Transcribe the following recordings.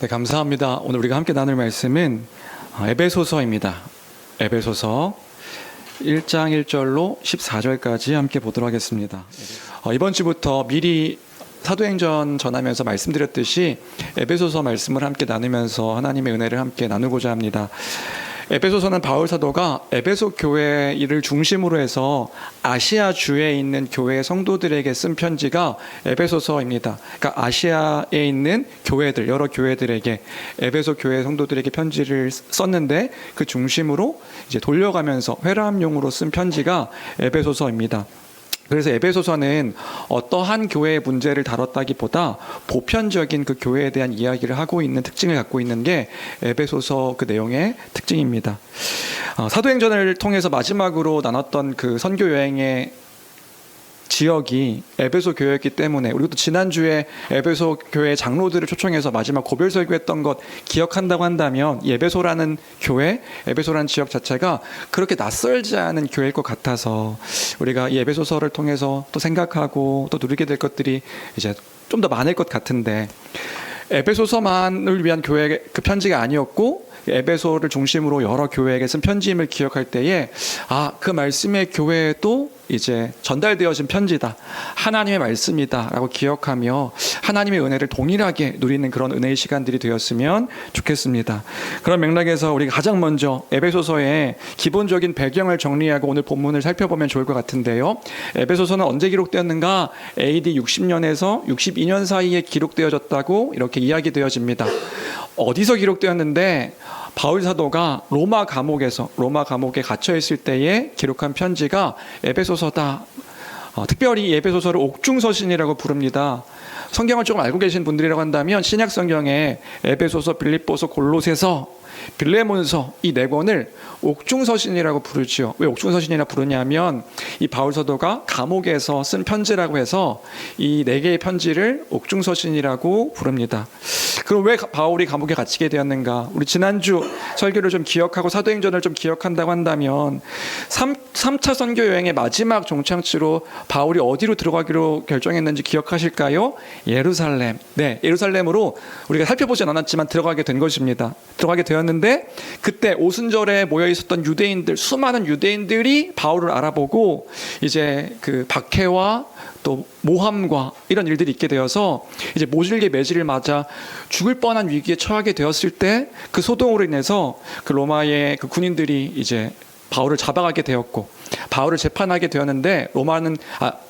네, 감사합니다. 오늘 우리가 함께 나눌 말씀은 에베소서입니다. 에베소서 1장 1절로 14절까지 함께 보도록 하겠습니다. 이번 주부터 미리 사도행전 전하면서 말씀드렸듯이 에베소서 말씀을 함께 나누면서 하나님의 은혜를 함께 나누고자 합니다. 에베소서는 바울 사도가 에베소 교회를 중심으로 해서 아시아 주에 있는 교회 성도들에게 쓴 편지가 에베소서입니다. 그러니까 아시아에 있는 교회들, 여러 교회들에게 에베소 교회 성도들에게 편지를 썼는데 그 중심으로 이제 돌려가면서 회람용으로 쓴 편지가 에베소서입니다. 그래서 에베소서는 어떠한 교회의 문제를 다뤘다기보다 보편적인 그 교회에 대한 이야기를 하고 있는 특징을 갖고 있는 게 에베소서 그 내용의 특징입니다. 사도행전을 통해서 마지막으로 나눴던 그 선교 여행의 지역이 에베소 교회였기 때문에 우리도 지난주에 에베소 교회 장로들을 초청해서 마지막 고별 설교했던 것 기억한다고 한다면 이 에베소라는 교회, 에베소라는 지역 자체가 그렇게 낯설지 않은 교회일 것 같아서 우리가 이 에베소서를 통해서 또 생각하고 또 누리게 될 것들이 이제 좀 더 많을 것 같은데, 에베소서만을 위한 교회 그 편지가 아니었고 에베소를 중심으로 여러 교회에게 쓴 편지임을 기억할 때에 그 말씀의 교회에도 이제 전달되어진 편지다, 하나님의 말씀이다 라고 기억하며 하나님의 은혜를 동일하게 누리는 그런 은혜의 시간들이 되었으면 좋겠습니다. 그런 맥락에서 우리가 가장 먼저 에베소서의 기본적인 배경을 정리하고 오늘 본문을 살펴보면 좋을 것 같은데요. 에베소서는 언제 기록되었는가? AD 60년에서 62년 사이에 기록되어졌다고 이렇게 이야기되어집니다. 어디서 기록되었는데 바울 사도가 로마 감옥에 갇혀 있을 때에 기록한 편지가 에베소서다. 특별히 이 에베소서를 옥중서신이라고 부릅니다. 성경을 조금 알고 계신 분들이라고 한다면 신약 성경에 에베소서, 빌립보서, 골로새서, 빌레몬서 이 네 권을 옥중서신이라고 부르죠. 왜 옥중서신이라 부르냐면 이 바울 사도가 감옥에서 쓴 편지라고 해서 이 네 개의 편지를 옥중서신이라고 부릅니다. 그럼 왜 바울이 감옥에 갇히게 되었는가? 우리 지난주 설교를 좀 기억하고 사도행전을 좀 기억한다고 한다면 3차 선교 여행의 마지막 종착지로 바울이 어디로 들어가기로 결정했는지 기억하실까요? 예루살렘. 네, 예루살렘으로 우리가 살펴보진 않았지만 들어가게 된 것입니다. 들어가게 되었는데 그때 오순절에 모여 있었던 유대인들, 수많은 유대인들이 바울을 알아보고 이제 그 박해와 또 모함과 이런 일들이 있게 되어서 이제 모질게 매질을 맞아 죽을 뻔한 위기에 처하게 되었을 때 그 소동으로 인해서 그 로마의 그 군인들이 이제 바울을 잡아가게 되었고 바울을 재판하게 되었는데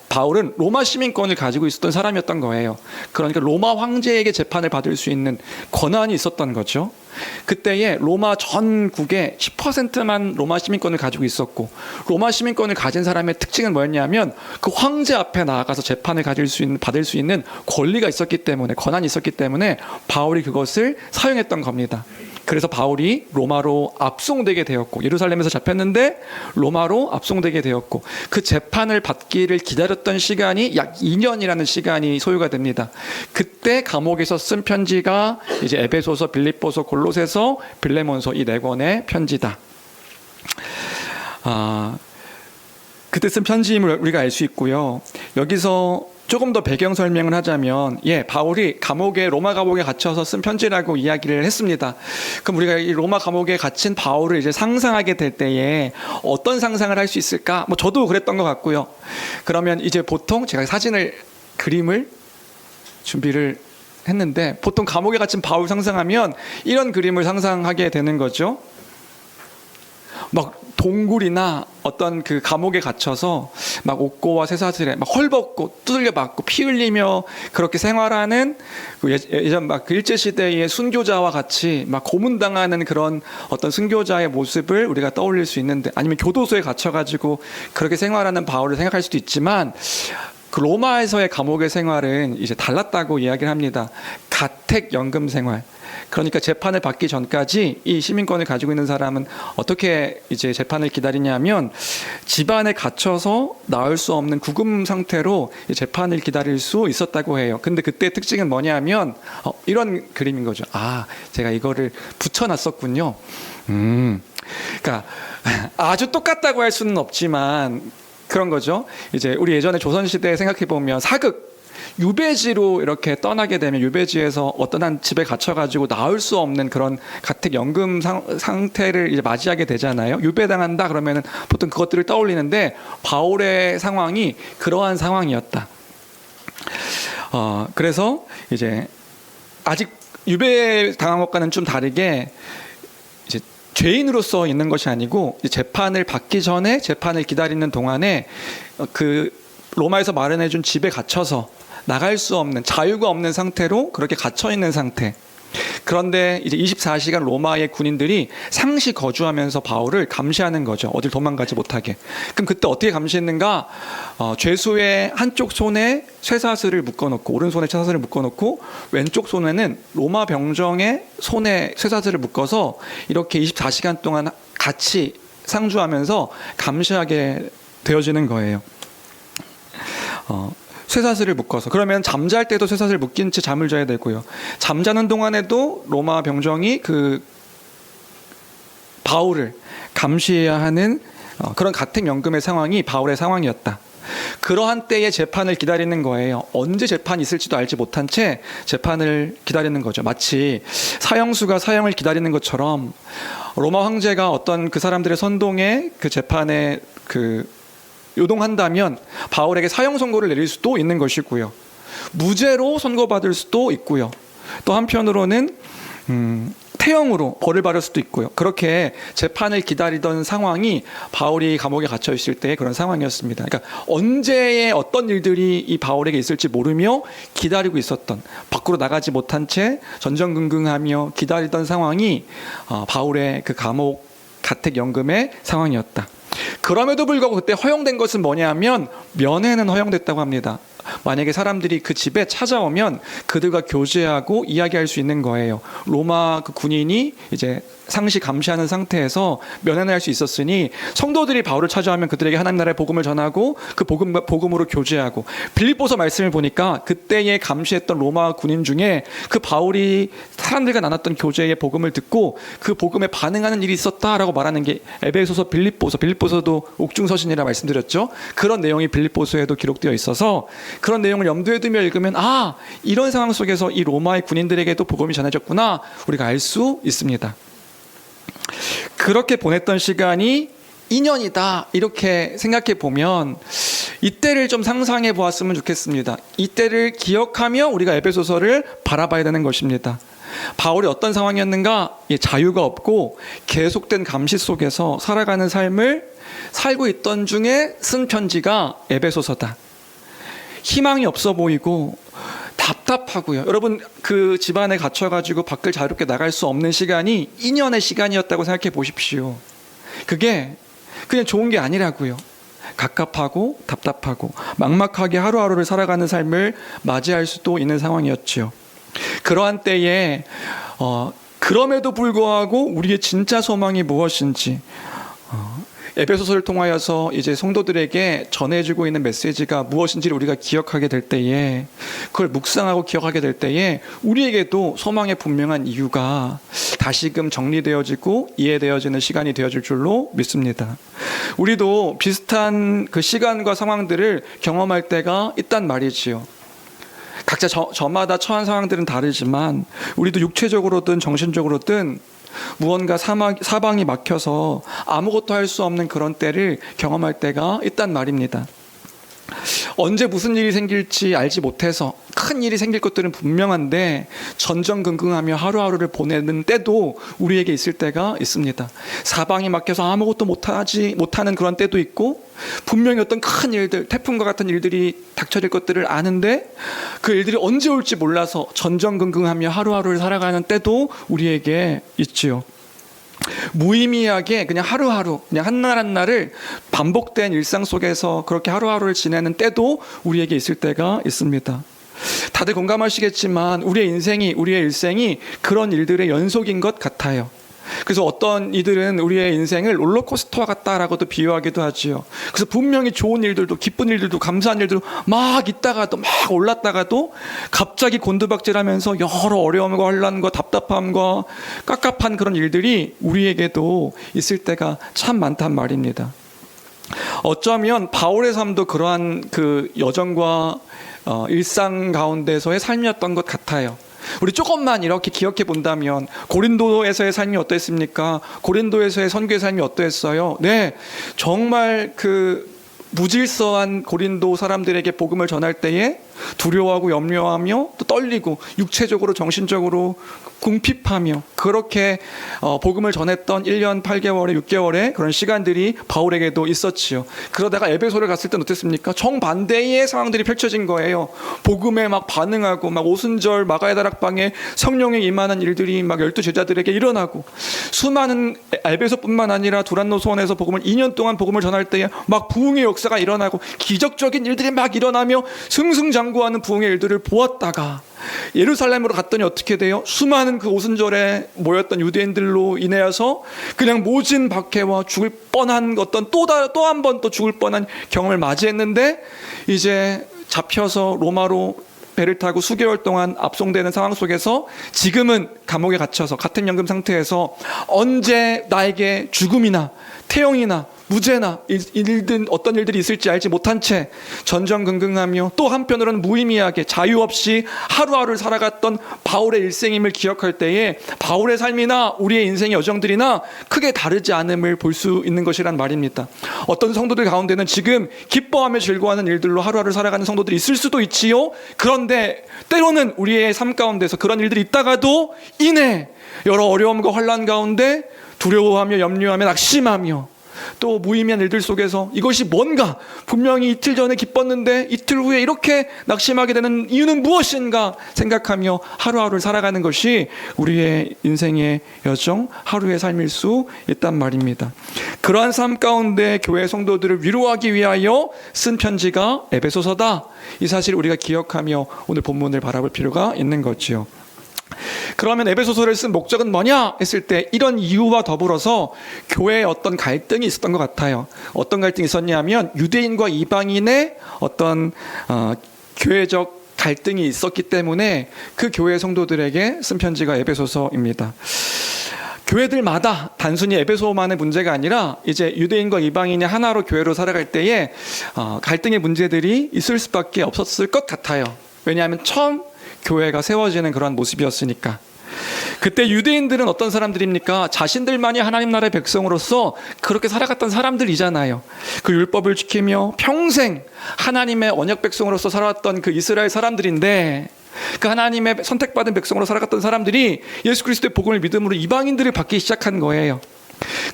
바울은 로마 시민권을 가지고 있었던 사람이었던 거예요. 그러니까 로마 황제에게 재판을 받을 수 있는 권한이 있었던 거죠. 그때에 로마 전국의 10%만 로마 시민권을 가지고 있었고, 로마 시민권을 가진 사람의 특징은 뭐였냐면 그 황제 앞에 나아가서 재판을 받을 수 있는 권리가 있었기 때문에, 권한이 있었기 때문에 바울이 그것을 사용했던 겁니다. 그래서 바울이 로마로 압송되게 되었고, 예루살렘에서 잡혔는데 로마로 압송되게 되었고, 그 재판을 받기를 기다렸던 시간이 약 2년이라는 시간이 소요가 됩니다. 그때 감옥에서 쓴 편지가 이제 에베소서, 빌립보서, 골로새서, 빌레몬서 이 네 권의 편지다. 그때 쓴 편지임을 우리가 알 수 있고요. 여기서 조금 더 배경 설명을 하자면, 바울이 로마 감옥에 갇혀서 쓴 편지라고 이야기를 했습니다. 그럼 우리가 이 로마 감옥에 갇힌 바울을 이제 상상하게 될 때에 어떤 상상을 할 수 있을까? 저도 그랬던 것 같고요. 그러면 이제 보통 제가 그림을 준비를 했는데, 보통 감옥에 갇힌 바울 상상하면 이런 그림을 상상하게 되는 거죠. 막 동굴이나 어떤 그 감옥에 갇혀서 막 옥고와 쇠사슬에 막 헐벗고 두들려 맞고 피 흘리며 그렇게 생활하는 예전 막 그 일제 시대의 순교자와 같이 막 고문당하는 그런 어떤 순교자의 모습을 우리가 떠올릴 수 있는데, 아니면 교도소에 갇혀가지고 그렇게 생활하는 바울을 생각할 수도 있지만, 그 로마에서의 감옥의 생활은 이제 달랐다고 이야기를 합니다. 가택 연금 생활. 그러니까 재판을 받기 전까지 이 시민권을 가지고 있는 사람은 어떻게 이제 재판을 기다리냐면 집안에 갇혀서 나올 수 없는 구금 상태로 재판을 기다릴 수 있었다고 해요. 근데 그때 특징은 뭐냐면 이런 그림인 거죠. 제가 이거를 붙여놨었군요. 그러니까 아주 똑같다고 할 수는 없지만 그런 거죠. 이제 우리 예전에 조선시대 생각해 보면 사극 유배지로 이렇게 떠나게 되면 유배지에서 어떤 한 집에 갇혀가지고 나올 수 없는 그런 가택 연금 상태를 이제 맞이하게 되잖아요. 유배당한다 그러면은 보통 그것들을 떠올리는데 바울의 상황이 그러한 상황이었다. 그래서 이제 아직 유배 당한 것과는 좀 다르게 이제 죄인으로서 있는 것이 아니고 재판을 받기 전에 재판을 기다리는 동안에 그 로마에서 마련해준 집에 갇혀서 나갈 수 없는 자유가 없는 상태로 그렇게 갇혀 있는 상태. 그런데 이제 24시간 로마의 군인들이 상시 거주하면서 바울을 감시하는 거죠. 어딜 도망가지 못하게. 그럼 그때 어떻게 감시했는가? 죄수의 한쪽 손에 쇠사슬을 묶어놓고 오른손에 쇠사슬을 묶어놓고 왼쪽 손에는 로마 병정의 손에 쇠사슬을 묶어서 이렇게 24시간 동안 같이 상주하면서 감시하게 되어지는 거예요. 쇠사슬을 묶어서. 그러면 잠잘 때도 쇠사슬을 묶인 채 잠을 자야 되고요. 잠자는 동안에도 로마 병정이 그 바울을 감시해야 하는 그런 가택연금의 상황이 바울의 상황이었다. 그러한 때에 재판을 기다리는 거예요. 언제 재판이 있을지도 알지 못한 채 재판을 기다리는 거죠. 마치 사형수가 사형을 기다리는 것처럼 로마 황제가 어떤 그 사람들의 선동에 그 재판에 요동한다면 바울에게 사형 선고를 내릴 수도 있는 것이고요. 무죄로 선고받을 수도 있고요. 또 한편으로는 태형으로 벌을 받을 수도 있고요. 그렇게 재판을 기다리던 상황이 바울이 감옥에 갇혀 있을 때의 그런 상황이었습니다. 그러니까 언제의 어떤 일들이 이 바울에게 있을지 모르며 기다리고 있었던, 밖으로 나가지 못한 채 전전긍긍하며 기다리던 상황이 바울의 그 감옥 가택연금의 상황이었다. 그럼에도 불구하고 그때 허용된 것은 뭐냐면 면회는 허용됐다고 합니다. 만약에 사람들이 그 집에 찾아오면 그들과 교제하고 이야기할 수 있는 거예요. 로마 그 군인이 이제 상시 감시하는 상태에서 면회를 할 수 있었으니 성도들이 바울을 찾아오면 그들에게 하나님 나라의 복음을 전하고 그 복음으로 교제하고, 빌립보서 말씀을 보니까 그때에 감시했던 로마 군인 중에 그 바울이 사람들과 나눴던 교제의 복음을 듣고 그 복음에 반응하는 일이 있었다라고 말하는 게 에베소서, 빌립보서도 옥중서신이라 말씀드렸죠. 그런 내용이 빌립보서에도 기록되어 있어서 그런 내용을 염두에 두며 읽으면 이런 상황 속에서 이 로마의 군인들에게도 복음이 전해졌구나 우리가 알 수 있습니다. 그렇게 보냈던 시간이 2년이다 이렇게 생각해 보면 이때를 좀 상상해 보았으면 좋겠습니다. 이때를 기억하며 우리가 에베소서를 바라봐야 되는 것입니다. 바울이 어떤 상황이었는가? 자유가 없고 계속된 감시 속에서 살아가는 삶을 살고 있던 중에 쓴 편지가 에베소서다. 희망이 없어 보이고 답답하고요. 여러분 그 집안에 갇혀가지고 밖을 자유롭게 나갈 수 없는 시간이 2년의 시간이었다고 생각해 보십시오. 그게 그냥 좋은 게 아니라고요. 갑갑하고 답답하고 막막하게 하루하루를 살아가는 삶을 맞이할 수도 있는 상황이었지요. 그러한 때에 그럼에도 불구하고 우리의 진짜 소망이 무엇인지 에베소서를 통하여서 이제 성도들에게 전해주고 있는 메시지가 무엇인지를 우리가 기억하게 될 때에, 그걸 묵상하고 기억하게 될 때에 우리에게도 소망의 분명한 이유가 다시금 정리되어지고 이해되어지는 시간이 되어질 줄로 믿습니다. 우리도 비슷한 그 시간과 상황들을 경험할 때가 있단 말이지요. 각자 저마다 처한 상황들은 다르지만 우리도 육체적으로든 정신적으로든 무언가 사방이 막혀서 아무것도 할 수 없는 그런 때를 경험할 때가 있단 말입니다. 언제 무슨 일이 생길지 알지 못해서 큰 일이 생길 것들은 분명한데 전전긍긍하며 하루하루를 보내는 때도 우리에게 있을 때가 있습니다. 사방이 막혀서 아무것도 못하는 그런 때도 있고, 분명히 어떤 큰 일들, 태풍과 같은 일들이 닥쳐질 것들을 아는데 그 일들이 언제 올지 몰라서 전전긍긍하며 하루하루를 살아가는 때도 우리에게 있지요. 무의미하게 그냥 하루하루, 그냥 한날 한날을 반복된 일상 속에서 그렇게 하루하루를 지내는 때도 우리에게 있을 때가 있습니다. 다들 공감하시겠지만 우리의 일생이 그런 일들의 연속인 것 같아요. 그래서 어떤 이들은 우리의 인생을 롤러코스터와 같다라고도 비유하기도 하지요. 그래서 분명히 좋은 일들도, 기쁜 일들도, 감사한 일들도 막 있다가도 막 올랐다가도 갑자기 곤두박질하면서 여러 어려움과 혼란과 답답함과 깝깝한 그런 일들이 우리에게도 있을 때가 참 많단 말입니다. 어쩌면 바울의 삶도 그러한 그 여정과 일상 가운데서의 삶이었던 것 같아요. 우리 조금만 이렇게 기억해 본다면 고린도에서의 삶이 어땠습니까? 고린도에서의 선교의 삶이 어땠어요? 네, 정말 그 무질서한 고린도 사람들에게 복음을 전할 때에 두려워하고 염려하며 또 떨리고 육체적으로 정신적으로 궁핍하며 그렇게 복음을 전했던 1년 8개월에 6개월의 그런 시간들이 바울에게도 있었지요. 그러다가 에베소를 갔을 땐 어땠습니까? 정반대의 상황들이 펼쳐진 거예요. 복음에 막 반응하고 막 오순절 마가의 다락방에 성령에 임하는 일들이 막 12제자들에게 일어나고 수많은 에베소뿐만 아니라 두란노 소원에서 복음을 2년 동안 복음을 전할 때에 막 부흥의 역사가 일어나고 기적적인 일들이 막 일어나며 승승장구하는 부흥의 일들을 보았다가 예루살렘으로 갔더니 어떻게 돼요? 수많은 그 오순절에 모였던 유대인들로 인하여서 그냥 모진 박해와 죽을 뻔한 어떤 또 한 번 또 죽을 뻔한 경험을 맞이했는데 이제 잡혀서 로마로 배를 타고 수개월 동안 압송되는 상황 속에서 지금은 감옥에 갇혀서 같은 연금 상태에서 언제 나에게 죽음이나 태형이나 무죄나 어떤 일들이 있을지 알지 못한 채 전전긍긍하며 또 한편으로는 무의미하게 자유 없이 하루하루를 살아갔던 바울의 일생임을 기억할 때에 바울의 삶이나 우리의 인생의 여정들이나 크게 다르지 않음을 볼 수 있는 것이란 말입니다. 어떤 성도들 가운데는 지금 기뻐하며 즐거워하는 일들로 하루하루를 살아가는 성도들이 있을 수도 있지요. 그런데 때로는 우리의 삶 가운데서 그런 일들이 있다가도 이내 여러 어려움과 환난 가운데 두려워하며 염려하며 낙심하며 또 무의미한 일들 속에서 이것이 뭔가 분명히 이틀 전에 기뻤는데 이틀 후에 이렇게 낙심하게 되는 이유는 무엇인가 생각하며 하루하루를 살아가는 것이 우리의 인생의 여정, 하루의 삶일 수 있단 말입니다. 그러한 삶 가운데 교회 성도들을 위로하기 위하여 쓴 편지가 에베소서다. 이 사실을 우리가 기억하며 오늘 본문을 바라볼 필요가 있는 거지요. 그러면 에베소서를 쓴 목적은 뭐냐 했을 때 이런 이유와 더불어서 교회에 어떤 갈등이 있었던 것 같아요. 어떤 갈등이 있었냐면 유대인과 이방인의 어떤 교회적 갈등이 있었기 때문에 그 교회 성도들에게 쓴 편지가 에베소서입니다. 교회들마다 단순히 에베소만의 문제가 아니라 이제 유대인과 이방인이 하나로 교회로 살아갈 때에 갈등의 문제들이 있을 수밖에 없었을 것 같아요. 왜냐하면 처음 교회가 세워지는 그러한 모습이었으니까. 그때 유대인들은 어떤 사람들입니까? 자신들만이 하나님 나라의 백성으로서 그렇게 살아갔던 사람들이잖아요. 그 율법을 지키며 평생 하나님의 언약 백성으로서 살아왔던 그 이스라엘 사람들인데 그 하나님의 선택받은 백성으로 살아갔던 사람들이 예수 그리스도의 복음을 믿음으로 이방인들을 받기 시작한 거예요.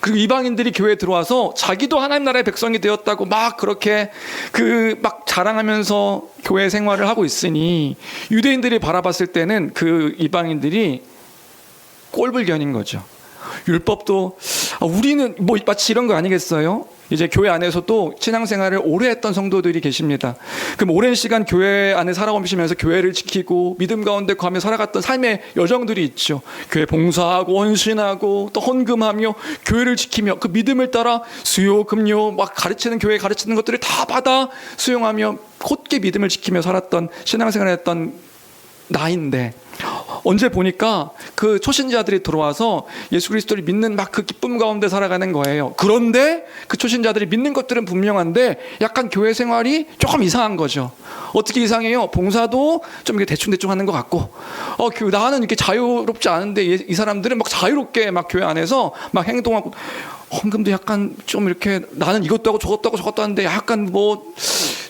그리고 이방인들이 교회에 들어와서 자기도 하나님 나라의 백성이 되었다고 막 그렇게 막 자랑하면서 교회 생활을 하고 있으니 유대인들이 바라봤을 때는 그 이방인들이 꼴불견인 거죠. 율법도 우리는 뭐 마치 이런 거 아니겠어요? 이제 교회 안에서도 신앙생활을 오래 했던 성도들이 계십니다. 그럼 오랜 시간 교회 안에 살아오시면서 교회를 지키고 믿음 가운데 거하며 살아갔던 삶의 여정들이 있죠. 교회 봉사하고 헌신하고 또 헌금하며 교회를 지키며 그 믿음을 따라 수요 금요 막 가르치는 교회 가르치는 것들을 다 받아 수용하며 곧게 믿음을 지키며 살았던 신앙생활을 했던 나인데 언제 보니까 그 초신자들이 들어와서 예수 그리스도를 믿는 막 그 기쁨 가운데 살아가는 거예요. 그런데 그 초신자들이 믿는 것들은 분명한데 약간 교회 생활이 조금 이상한 거죠. 어떻게 이상해요? 봉사도 좀 이렇게 대충대충 하는 것 같고 나는 이렇게 자유롭지 않은데 이 사람들은 막 자유롭게 막 교회 안에서 막 행동하고 헌금도 약간 좀 이렇게 나는 이것도 하고 저것도 하고 저것도 하는데 약간 뭐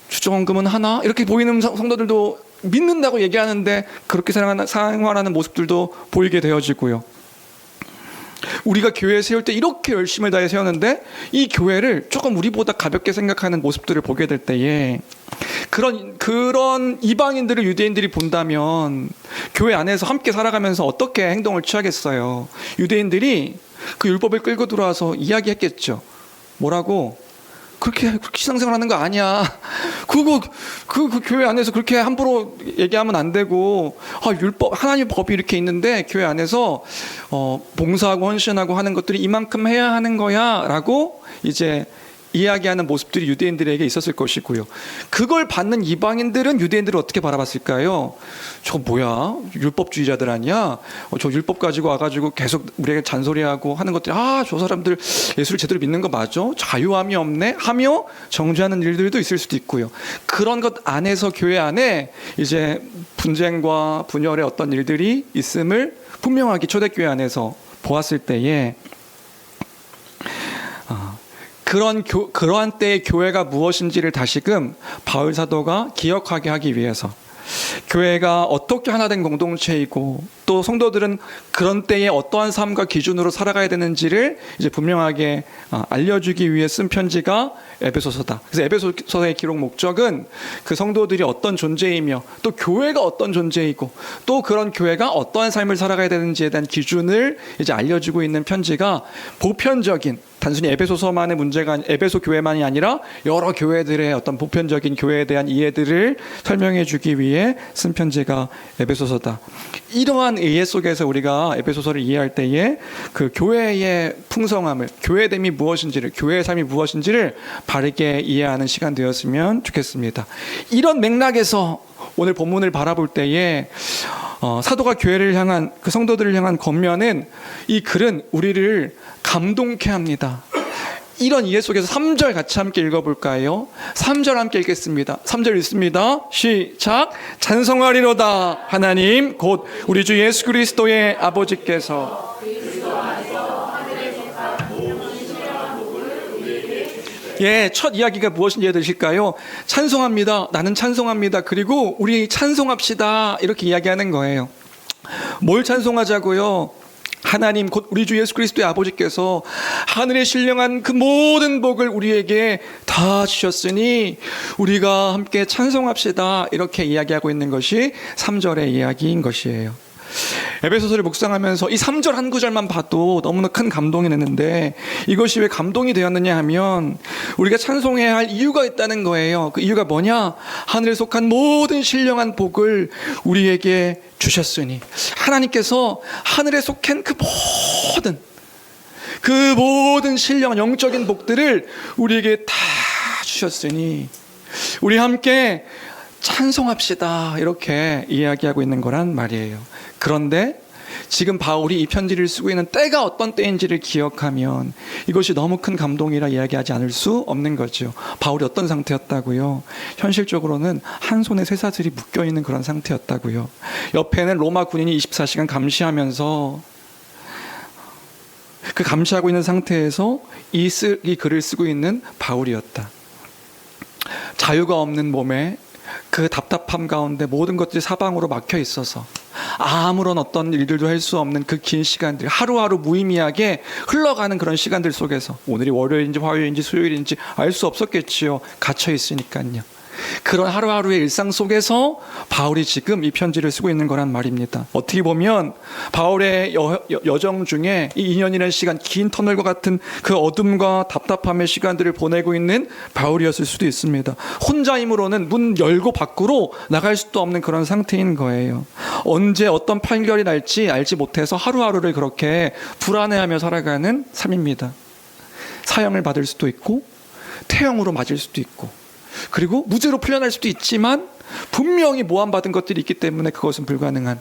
주정헌금은 하나? 이렇게 보이는 성도들도 믿는다고 얘기하는데 그렇게 생활하는 모습들도 보이게 되어지고요. 우리가 교회 세울 때 이렇게 열심을 다해 세웠는데 이 교회를 조금 우리보다 가볍게 생각하는 모습들을 보게 될 때에 그런 이방인들을 유대인들이 본다면 교회 안에서 함께 살아가면서 어떻게 행동을 취하겠어요? 유대인들이 그 율법을 끌고 들어와서 이야기했겠죠. 뭐라고? 그렇게 신앙생활 하는 거 아니야. 그 교회 안에서 그렇게 함부로 얘기하면 안 되고, 율법, 하나님의 법이 이렇게 있는데, 교회 안에서, 봉사하고 헌신하고 하는 것들이 이만큼 해야 하는 거야. 라고 이제 이야기하는 모습들이 유대인들에게 있었을 것이고요. 그걸 받는 이방인들은 유대인들을 어떻게 바라봤을까요? 저 뭐야? 율법주의자들 아니야? 저 율법 가지고 와가지고 계속 우리에게 잔소리하고 하는 것들이 저 사람들 예수를 제대로 믿는 거 맞아? 자유함이 없네? 하며 정죄하는 일들도 있을 수도 있고요. 그런 것 안에서 교회 안에 이제 분쟁과 분열의 어떤 일들이 있음을 분명하게 초대교회 안에서 보았을 때에 그러한 때의 교회가 무엇인지를 다시금 바울 사도가 기억하게 하기 위해서 교회가 어떻게 하나된 공동체이고 또 성도들은 그런 때에 어떠한 삶과 기준으로 살아가야 되는지를 이제 분명하게 알려주기 위해 쓴 편지가 에베소서다. 그래서 에베소서의 기록 목적은 그 성도들이 어떤 존재이며 또 교회가 어떤 존재이고 또 그런 교회가 어떠한 삶을 살아가야 되는지에 대한 기준을 이제 알려주고 있는 편지가 보편적인 단순히 에베소서만의 문제가 에베소 교회만이 아니라 여러 교회들의 어떤 보편적인 교회에 대한 이해들을 설명해 주기 위해 쓴 편지가 에베소서다. 이러한 이해 속에서 우리가 에베소서를 이해할 때에 그 교회의 풍성함을, 교회됨이 무엇인지를, 교회의 삶이 무엇인지를 바르게 이해하는 시간 되었으면 좋겠습니다. 이런 맥락에서 오늘 본문을 바라볼 때에 사도가 교회를 향한 그 성도들을 향한 권면은 이 글은 우리를 감동케 합니다. 이런 이해 속에서 3절 같이 함께 읽어볼까요? 3절 함께 읽겠습니다. 3절 읽습니다. 시작. 찬송하리로다 하나님 곧 우리 주 예수 그리스도의 아버지께서 첫 이야기가 무엇인지 이해되실까요? 찬송합니다. 나는 찬송합니다. 그리고 우리 찬송합시다. 이렇게 이야기하는 거예요. 뭘 찬송하자고요? 하나님 곧 우리 주 예수 그리스도의 아버지께서 하늘에 신령한 그 모든 복을 우리에게 다 주셨으니 우리가 함께 찬송합시다. 이렇게 이야기하고 있는 것이 3절의 이야기인 것이에요. 에베소서를 묵상하면서 이 3절 한 구절만 봐도 너무나 큰 감동이 됐는데 이것이 왜 감동이 되었느냐 하면 우리가 찬송해야 할 이유가 있다는 거예요. 그 이유가 뭐냐? 하늘에 속한 모든 신령한 복을 우리에게 주셨으니 하나님께서 하늘에 속한 그 모든 신령한 영적인 복들을 우리에게 다 주셨으니 우리 함께 찬송합시다. 이렇게 이야기하고 있는 거란 말이에요. 그런데 지금 바울이 이 편지를 쓰고 있는 때가 어떤 때인지를 기억하면 이것이 너무 큰 감동이라 이야기하지 않을 수 없는 거죠. 바울이 어떤 상태였다고요? 현실적으로는 한 손에 쇠사슬이 묶여있는 그런 상태였다고요. 옆에는 로마 군인이 24시간 감시하면서 그 감시하고 있는 상태에서 이 글을 쓰고 있는 바울이었다. 자유가 없는 몸에 그 답답함 가운데 모든 것들이 사방으로 막혀 있어서 아무런 어떤 일들도 할 수 없는 그 긴 시간들, 하루하루 무의미하게 흘러가는 그런 시간들 속에서 오늘이 월요일인지 화요일인지 수요일인지 알 수 없었겠지요. 갇혀 있으니까요. 그런 하루하루의 일상 속에서 바울이 지금 이 편지를 쓰고 있는 거란 말입니다. 어떻게 보면 바울의 여정 중에 이 2년이라는 시간, 긴 터널과 같은 그 어둠과 답답함의 시간들을 보내고 있는 바울이었을 수도 있습니다. 혼자 힘으로는 문 열고 밖으로 나갈 수도 없는 그런 상태인 거예요. 언제 어떤 판결이 날지 알지 못해서 하루하루를 그렇게 불안해하며 살아가는 삶입니다. 사형을 받을 수도 있고 태형으로 맞을 수도 있고 그리고 무죄로 풀려날 수도 있지만 분명히 모함받은 것들이 있기 때문에 그것은 불가능한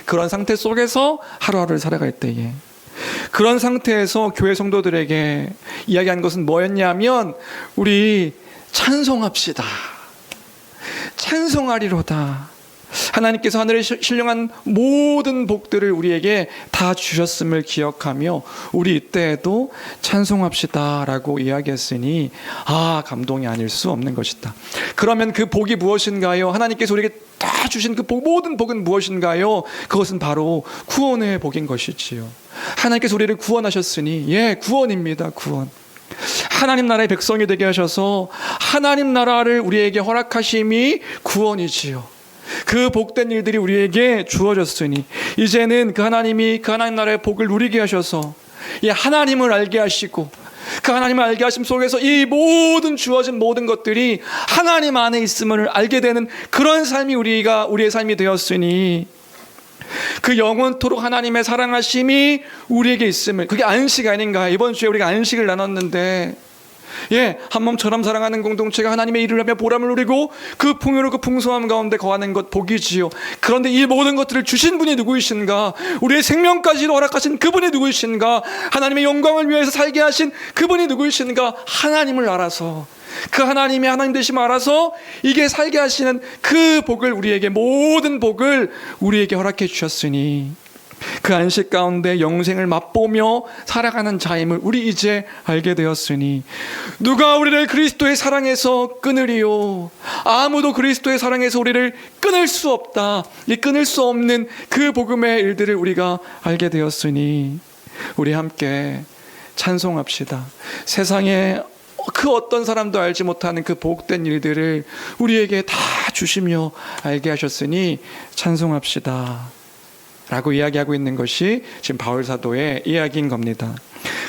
그런 상태 속에서 하루하루를 살아갈 때에 그런 상태에서 교회 성도들에게 이야기한 것은 뭐였냐면 우리 찬송합시다. 찬송하리로다. 하나님께서 하늘에 신령한 모든 복들을 우리에게 다 주셨음을 기억하며 우리 이때에도 찬송합시다 라고 이야기했으니 감동이 아닐 수 없는 것이다. 그러면 그 복이 무엇인가요? 하나님께서 우리에게 다 주신 그 모든 복은 무엇인가요? 그것은 바로 구원의 복인 것이지요. 하나님께서 우리를 구원하셨으니 구원입니다. 구원. 하나님 나라의 백성이 되게 하셔서 하나님 나라를 우리에게 허락하심이 구원이지요. 그 복된 일들이 우리에게 주어졌으니 이제는 그 하나님이 그 하나님 나라의 복을 누리게 하셔서 이 하나님을 알게 하시고 그 하나님을 알게 하심 속에서 이 모든 주어진 모든 것들이 하나님 안에 있음을 알게 되는 그런 삶이 우리의 삶이 되었으니 그 영원토록 하나님의 사랑하심이 우리에게 있음을, 그게 안식 아닌가. 이번 주에 우리가 안식을 나눴는데 한 몸처럼 사랑하는 공동체가 하나님의 일을 하며 보람을 누리고 그 풍요롭고 풍성함 가운데 거하는 것 복이지요. 그런데 이 모든 것들을 주신 분이 누구이신가? 우리의 생명까지도 허락하신 그분이 누구이신가? 하나님의 영광을 위해서 살게 하신 그분이 누구이신가? 하나님을 알아서, 그 하나님의 하나님 되심을 알아서 이게 살게 하시는 그 복을, 우리에게 모든 복을 우리에게 허락해 주셨으니 그 안식 가운데 영생을 맛보며 살아가는 자임을 우리 이제 알게 되었으니 누가 우리를 그리스도의 사랑에서 끊으리요? 아무도 그리스도의 사랑에서 우리를 끊을 수 없다. 이 끊을 수 없는 그 복음의 일들을 우리가 알게 되었으니 우리 함께 찬송합시다. 세상에 그 어떤 사람도 알지 못하는 그 복된 일들을 우리에게 다 주시며 알게 하셨으니 찬송합시다 라고 이야기하고 있는 것이 지금 바울 사도의 이야기인 겁니다.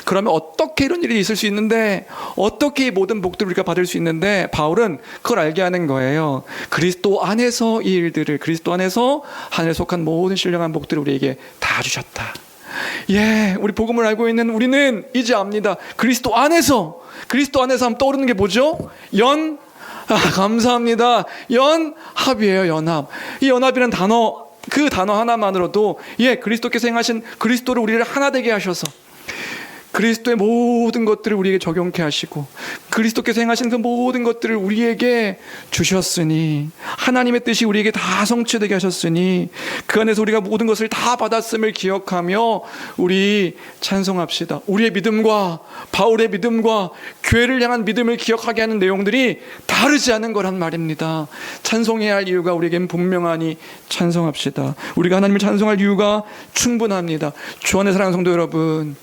그러면 어떻게 이런 일이 있을 수 있는데, 어떻게 이 모든 복들을 우리가 받을 수 있는데, 바울은 그걸 알게 하는 거예요. 그리스도 안에서 이 일들을, 그리스도 안에서 하늘에 속한 모든 신령한 복들을 우리에게 다 주셨다. 우리 복음을 알고 있는 우리는 이제 압니다. 그리스도 안에서 하면 떠오르는 게 뭐죠? 감사합니다. 연합이에요. 연합. 이 연합이라는 단어, 그 단어 하나만으로도 그리스도께서 행하신, 그리스도를 우리를 하나 되게 하셔서 그리스도의 모든 것들을 우리에게 적용케 하시고 그리스도께서 행하신 그 모든 것들을 우리에게 주셨으니, 하나님의 뜻이 우리에게 다 성취되게 하셨으니 그 안에서 우리가 모든 것을 다 받았음을 기억하며 우리 찬송합시다. 우리의 믿음과 바울의 믿음과 교회를 향한 믿음을 기억하게 하는 내용들이 다르지 않은 거란 말입니다. 찬송해야 할 이유가 우리에겐 분명하니 찬송합시다. 우리가 하나님을 찬송할 이유가 충분합니다. 주 안에 사랑하는 성도 여러분,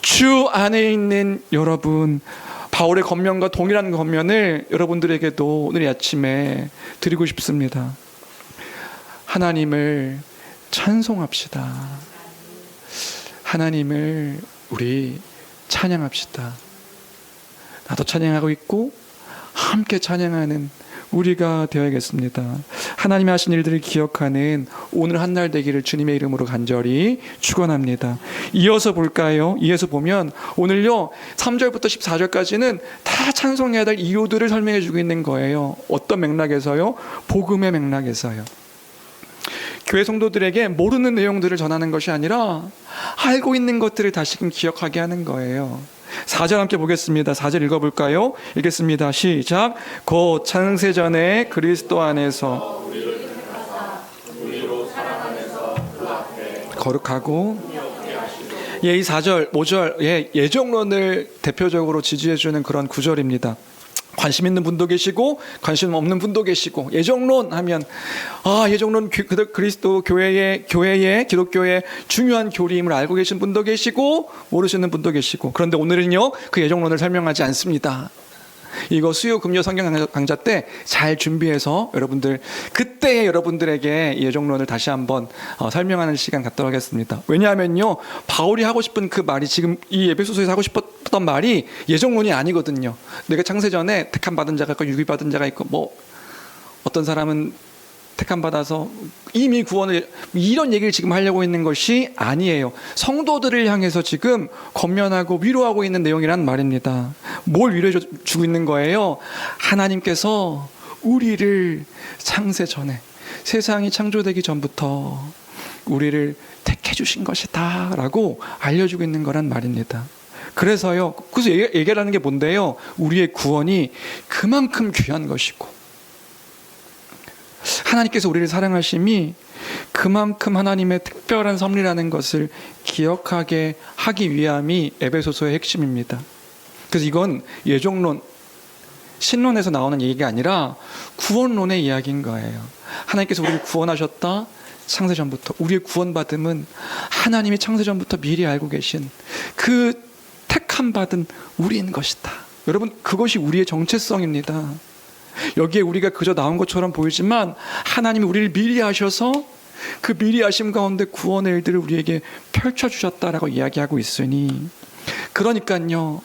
주 안에 있는 여러분, 바울의 겉면과 동일한 겉면을 여러분들에게도 오늘 아침에 드리고 싶습니다. 하나님을 찬송합시다. 하나님을 우리 찬양합시다. 나도 찬양하고 있고 함께 찬양하는 우리가 되어야겠습니다. 하나님이 하신 일들을 기억하는 오늘 한날 되기를 주님의 이름으로 간절히 축원합니다. 이어서 볼까요? 이어서 보면 오늘요 3절부터 14절까지는 다 찬송해야 될 이유들을 설명해 주고 있는 거예요. 어떤 맥락에서요? 복음의 맥락에서요. 교회 성도들에게 모르는 내용들을 전하는 것이 아니라 알고 있는 것들을 다시금 기억하게 하는 거예요. 4절 함께 보겠습니다. 4절 읽어볼까요? 읽겠습니다. 시작. 곧 창세전에 그리스도 안에서 거룩하고, 이 4절, 5절 예정론을 대표적으로 지지해주는 그런 구절입니다. 관심 있는 분도 계시고 관심 없는 분도 계시고, 예정론 하면 예정론 그리스도 교회의 기독교의 중요한 교리임을 알고 계신 분도 계시고 모르시는 분도 계시고, 그런데 오늘은요 그 예정론을 설명하지 않습니다. 이거 수요 금요 성경 강좌 때 잘 준비해서 여러분들 그때의 여러분들에게 예정론을 다시 한번 설명하는 시간 갖도록 하겠습니다. 왜냐하면요 바울이 하고 싶은 그 말이, 지금 이 에베소서에서 하고 싶었던 말이 예정론이 아니거든요. 내가 창세전에 택함 받은 자가 있고 유비 받은 자가 있고, 뭐 어떤 사람은 택함 받아서 이미 구원을, 이런 얘기를 지금 하려고 있는 것이 아니에요. 성도들을 향해서 지금 권면하고 위로하고 있는 내용이란 말입니다. 뭘 위로해 주고 있는 거예요? 하나님께서 우리를 창세 전에, 세상이 창조되기 전부터 우리를 택해 주신 것이다 라고 알려주고 있는 거란 말입니다. 그래서 얘기하는 게 뭔데요? 우리의 구원이 그만큼 귀한 것이고 하나님께서 우리를 사랑하심이 그만큼 하나님의 특별한 섭리라는 것을 기억하게 하기 위함이 에베소서의 핵심입니다. 그래서 이건 예정론, 신론에서 나오는 얘기가 아니라 구원론의 이야기인 거예요. 하나님께서 우리를 구원하셨다. 창세전부터 우리의 구원받음은 하나님이 창세전부터 미리 알고 계신 그 택함 받은 우리인 것이다. 여러분, 그것이 우리의 정체성입니다. 여기에 우리가 그저 나온 것처럼 보이지만 하나님이 우리를 미리 아셔서 그 미리 아심 가운데 구원의 일들을 우리에게 펼쳐주셨다라고 이야기하고 있으니, 그러니까요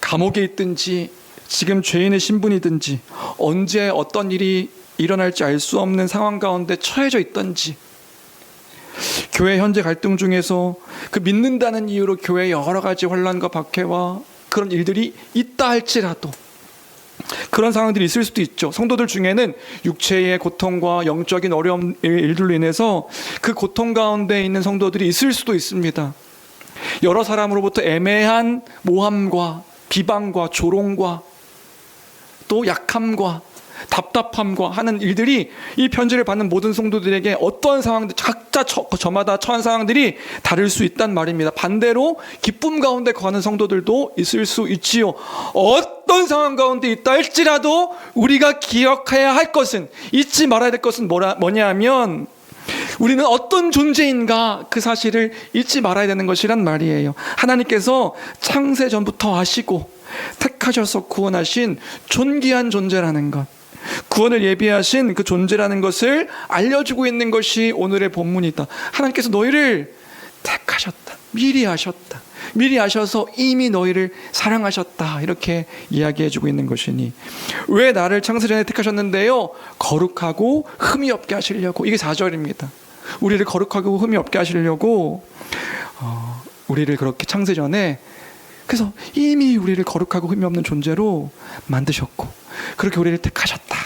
감옥에 있든지 지금 죄인의 신분이든지 언제 어떤 일이 일어날지 알 수 없는 상황 가운데 처해져 있든지, 교회 현재 갈등 중에서 그 믿는다는 이유로 교회의 여러 가지 혼란과 박해와 그런 일들이 있다 할지라도 그런 상황들이 있을 수도 있죠. 성도들 중에는 육체의 고통과 영적인 어려움 일들로 인해서 그 고통 가운데 있는 성도들이 있을 수도 있습니다. 여러 사람으로부터 애매한 모함과 비방과 조롱과 또 약함과 답답함과 하는 일들이 이 편지를 받는 모든 성도들에게 어떤 상황들, 각자 저마다 처한 상황들이 다를 수 있단 말입니다. 반대로 기쁨 가운데 거하는 성도들도 있을 수 있지요. 어떤 상황 가운데 있다 할지라도 우리가 기억해야 할 것은, 잊지 말아야 될 것은 뭐냐 하면 우리는 어떤 존재인가 그 사실을 잊지 말아야 되는 것이란 말이에요. 하나님께서 창세 전부터 아시고 택하셔서 구원하신 존귀한 존재라는 것, 구원을 예비하신 그 존재라는 것을 알려주고 있는 것이 오늘의 본문이다. 하나님께서 너희를 택하셨다. 미리 아셨다. 미리 아셔서 이미 너희를 사랑하셨다. 이렇게 이야기해주고 있는 것이니 왜 나를 창세전에 택하셨는데요? 거룩하고 흠이 없게 하시려고. 이게 4절입니다. 우리를 거룩하고 흠이 없게 하시려고 우리를 그렇게 창세전에, 그래서 이미 우리를 거룩하고 흠이 없는 존재로 만드셨고 그렇게 우리를 택하셨다.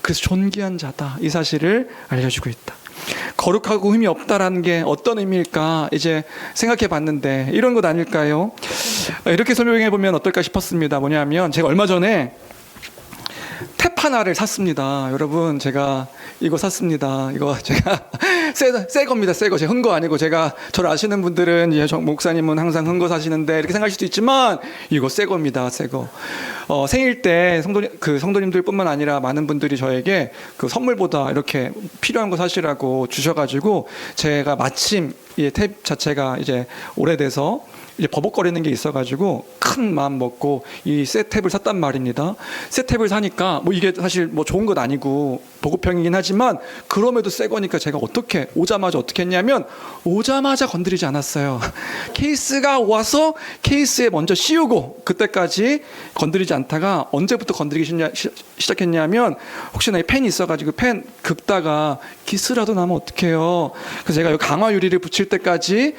그래서 존귀한 자다. 이 사실을 알려주고 있다. 거룩하고 흠이 없다라는 게 어떤 의미일까 이제 생각해 봤는데 이런 것 아닐까요? 이렇게 설명해 보면 어떨까 싶었습니다. 뭐냐면 제가 얼마 전에 탭 하나를 샀습니다. 여러분, 제가 이거 샀습니다. 이거 제가 새 겁니다. 새 거. 제 흔 거 아니고, 제가 저를 아시는 분들은 목사님은 항상 흔 거 사시는데 이렇게 생각할 수도 있지만 이거 새 겁니다. 새 거. 생일 때 성도님들뿐만 아니라 많은 분들이 저에게 그 선물보다 이렇게 필요한 거 사시라고 주셔가지고 제가 마침 이 탭 자체가 이제 오래돼서 이제 버벅거리는 게 있어가지고 큰 마음 먹고 이 새 탭을 샀단 말입니다. 새 탭을 사니까 뭐 이게 사실 뭐 좋은 건 아니고 보급형이긴 하지만 그럼에도 새 거니까 제가 오자마자 어떻게 했냐면 오자마자 건드리지 않았어요. 케이스가 와서 케이스에 먼저 씌우고 그때까지 건드리지 않다가 언제부터 건드리기 시작했냐면 혹시나 이 펜이 있어가지고 펜 긁다가 기스라도 나면 어떡해요. 그래서 제가 여기 강화 유리를 붙일 때까지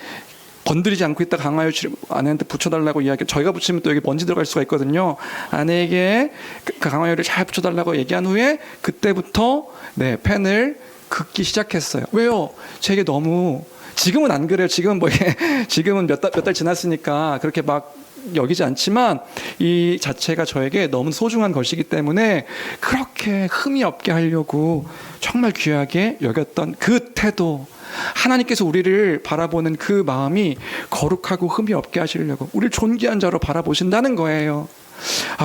건드리지 않고 있다 강화유리 아내한테 붙여달라고 이야기. 저희가 붙이면 또 여기 먼지 들어갈 수가 있거든요. 아내에게 그 강화유리를 잘 붙여달라고 얘기한 후에 그때부터 펜을 긋기 시작했어요. 왜요? 제게 너무, 지금은 안 그래요. 지금은 지금은 몇 달 지났으니까 그렇게 막 여기지 않지만 이 자체가 저에게 너무 소중한 것이기 때문에 그렇게 흠이 없게 하려고 정말 귀하게 여겼던 그 태도, 하나님께서 우리를 바라보는 그 마음이 거룩하고 흠이 없게 하시려고 우리를 존귀한 자로 바라보신다는 거예요.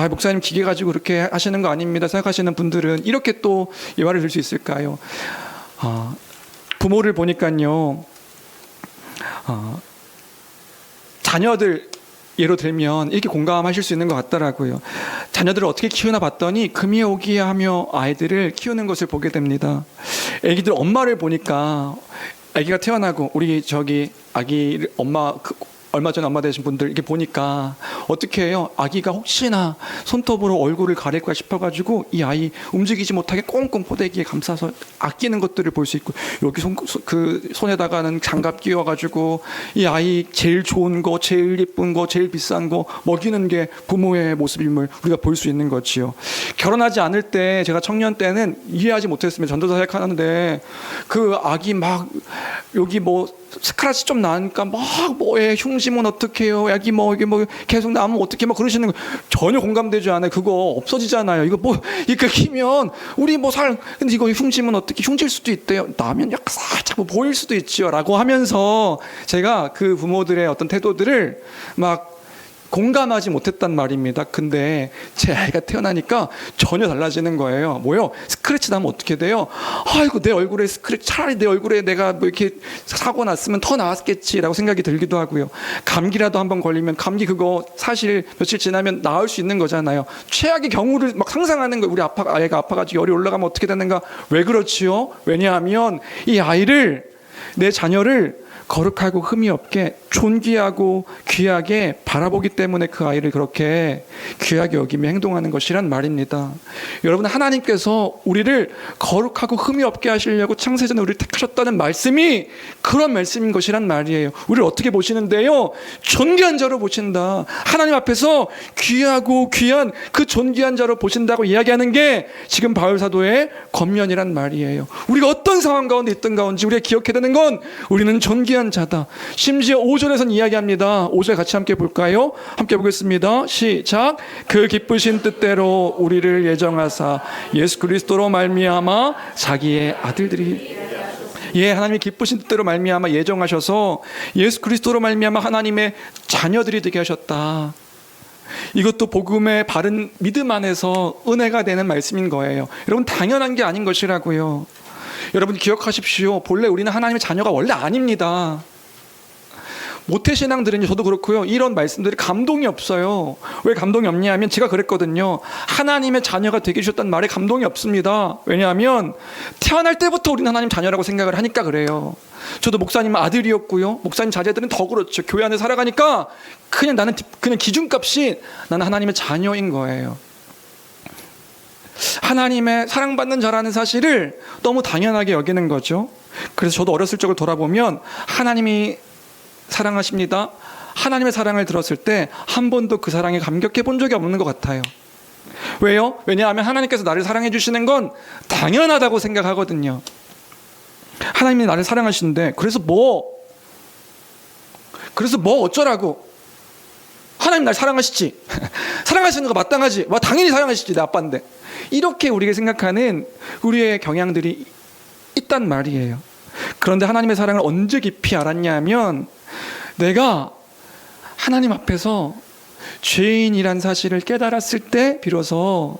목사님 기계 가지고 그렇게 하시는 거 아닙니다 생각하시는 분들은 이렇게 또 이 말을 들 수 있을까요? 부모를 보니까요, 자녀들 예로 들면 이렇게 공감하실 수 있는 것 같더라고요. 자녀들을 어떻게 키우나 봤더니 금이 오기야 하며 아이들을 키우는 것을 보게 됩니다. 아기들 엄마를 보니까, 아기가 태어나고 우리 아기 엄마 얼마 전에 엄마 되신 분들 이렇게 보니까 어떻게 해요? 아기가 혹시나 손톱으로 얼굴을 가릴까 싶어가지고 이 아이 움직이지 못하게 꽁꽁 포대기에 감싸서 아끼는 것들을 볼 수 있고, 여기 손에다가는 장갑 끼워가지고 이 아이 제일 좋은 거, 제일 예쁜 거, 제일 비싼 거 먹이는 게 부모의 모습임을 우리가 볼 수 있는 거지요. 결혼하지 않을 때, 제가 청년 때는 이해하지 못했으면 전도사 생각하는데 그 아기 막 여기 스크래치 좀 나니까 흉심은 어떡해요? 이게 계속 나면 어떡해? 그러시는 거 전혀 공감되지 않아요. 그거 없어지잖아요. 이거 키면 우리 근데 이거 흉심은 어떻게? 흉질 수도 있대요. 나면 약간 살짝 보일 수도 있지요. 라고 하면서 제가 그 부모들의 어떤 태도들을 공감하지 못했단 말입니다. 근데 제 아이가 태어나니까 전혀 달라지는 거예요. 스크래치 나면 어떻게 돼요? 아이고, 내 얼굴에 스크래치, 차라리 내 얼굴에 내가 이렇게 사고 났으면 더 나았겠지라고 생각이 들기도 하고요. 감기라도 한번 걸리면 감기 그거 사실 며칠 지나면 나을 수 있는 거잖아요. 최악의 경우를 상상하는 거예요. 우리 아이가 아파가지고 열이 올라가면 어떻게 되는가? 왜 그렇지요? 왜냐하면 이 아이를, 내 자녀를 거룩하고 흠이 없게 존귀하고 귀하게 바라보기 때문에 그 아이를 그렇게 귀하게 여기며 행동하는 것이란 말입니다. 여러분, 하나님께서 우리를 거룩하고 흠이 없게 하시려고 창세전에 우리를 택하셨다는 말씀이 그런 말씀인 것이란 말이에요. 우리를 어떻게 보시는데요? 존귀한 자로 보신다. 하나님 앞에서 귀하고 귀한 그 존귀한 자로 보신다고 이야기하는 게 지금 바울 사도의 권면이란 말이에요. 우리가 어떤 상황 가운데 있던 가운데 우리가 기억해야 되는 건 우리는 존귀한 자다. 심지어 5절에서는 이야기합니다. 5절 같이 함께 볼까요? 함께 보겠습니다. 시작. 그 기쁘신 뜻대로 우리를 예정하사 예수 그리스도로 말미암아 자기의 아들들이, 예, 하나님이 기쁘신 뜻대로 말미암아 예정하셔서 예수 그리스도로 말미암아 하나님의 자녀들이 되게 하셨다. 이것도 복음의 바른 믿음 안에서 은혜가 되는 말씀인 거예요. 여러분, 당연한 게 아닌 것이라고요. 여러분 기억하십시오. 본래 우리는 하나님의 자녀가 원래 아닙니다. 모태신앙들은 저도 그렇고요. 이런 말씀들이 감동이 없어요. 왜 감동이 없냐 하면 제가 그랬거든요. 하나님의 자녀가 되게 해주셨다는 말에 감동이 없습니다. 왜냐하면 태어날 때부터 우리는 하나님 자녀라고 생각을 하니까 그래요. 저도 목사님 아들이었고요. 목사님 자제들은 더 그렇죠. 교회 안에 살아가니까 나는 그냥 기준값이 나는 하나님의 자녀인 거예요. 하나님의 사랑받는 자라는 사실을 너무 당연하게 여기는 거죠. 그래서 저도 어렸을 적을 돌아보면 하나님이 사랑하십니다. 하나님의 사랑을 들었을 때 한 번도 그 사랑에 감격해 본 적이 없는 것 같아요. 왜요? 왜냐하면 하나님께서 나를 사랑해 주시는 건 당연하다고 생각하거든요. 하나님이 나를 사랑하시는데 그래서 뭐 어쩌라고? 하나님 날 사랑하시지. 사랑하시는 거 마땅하지. 당연히 사랑하시지. 내 아빠인데. 이렇게 우리가 생각하는 우리의 경향들이 있단 말이에요. 그런데 하나님의 사랑을 언제 깊이 알았냐면 내가 하나님 앞에서 죄인이란 사실을 깨달았을 때 비로소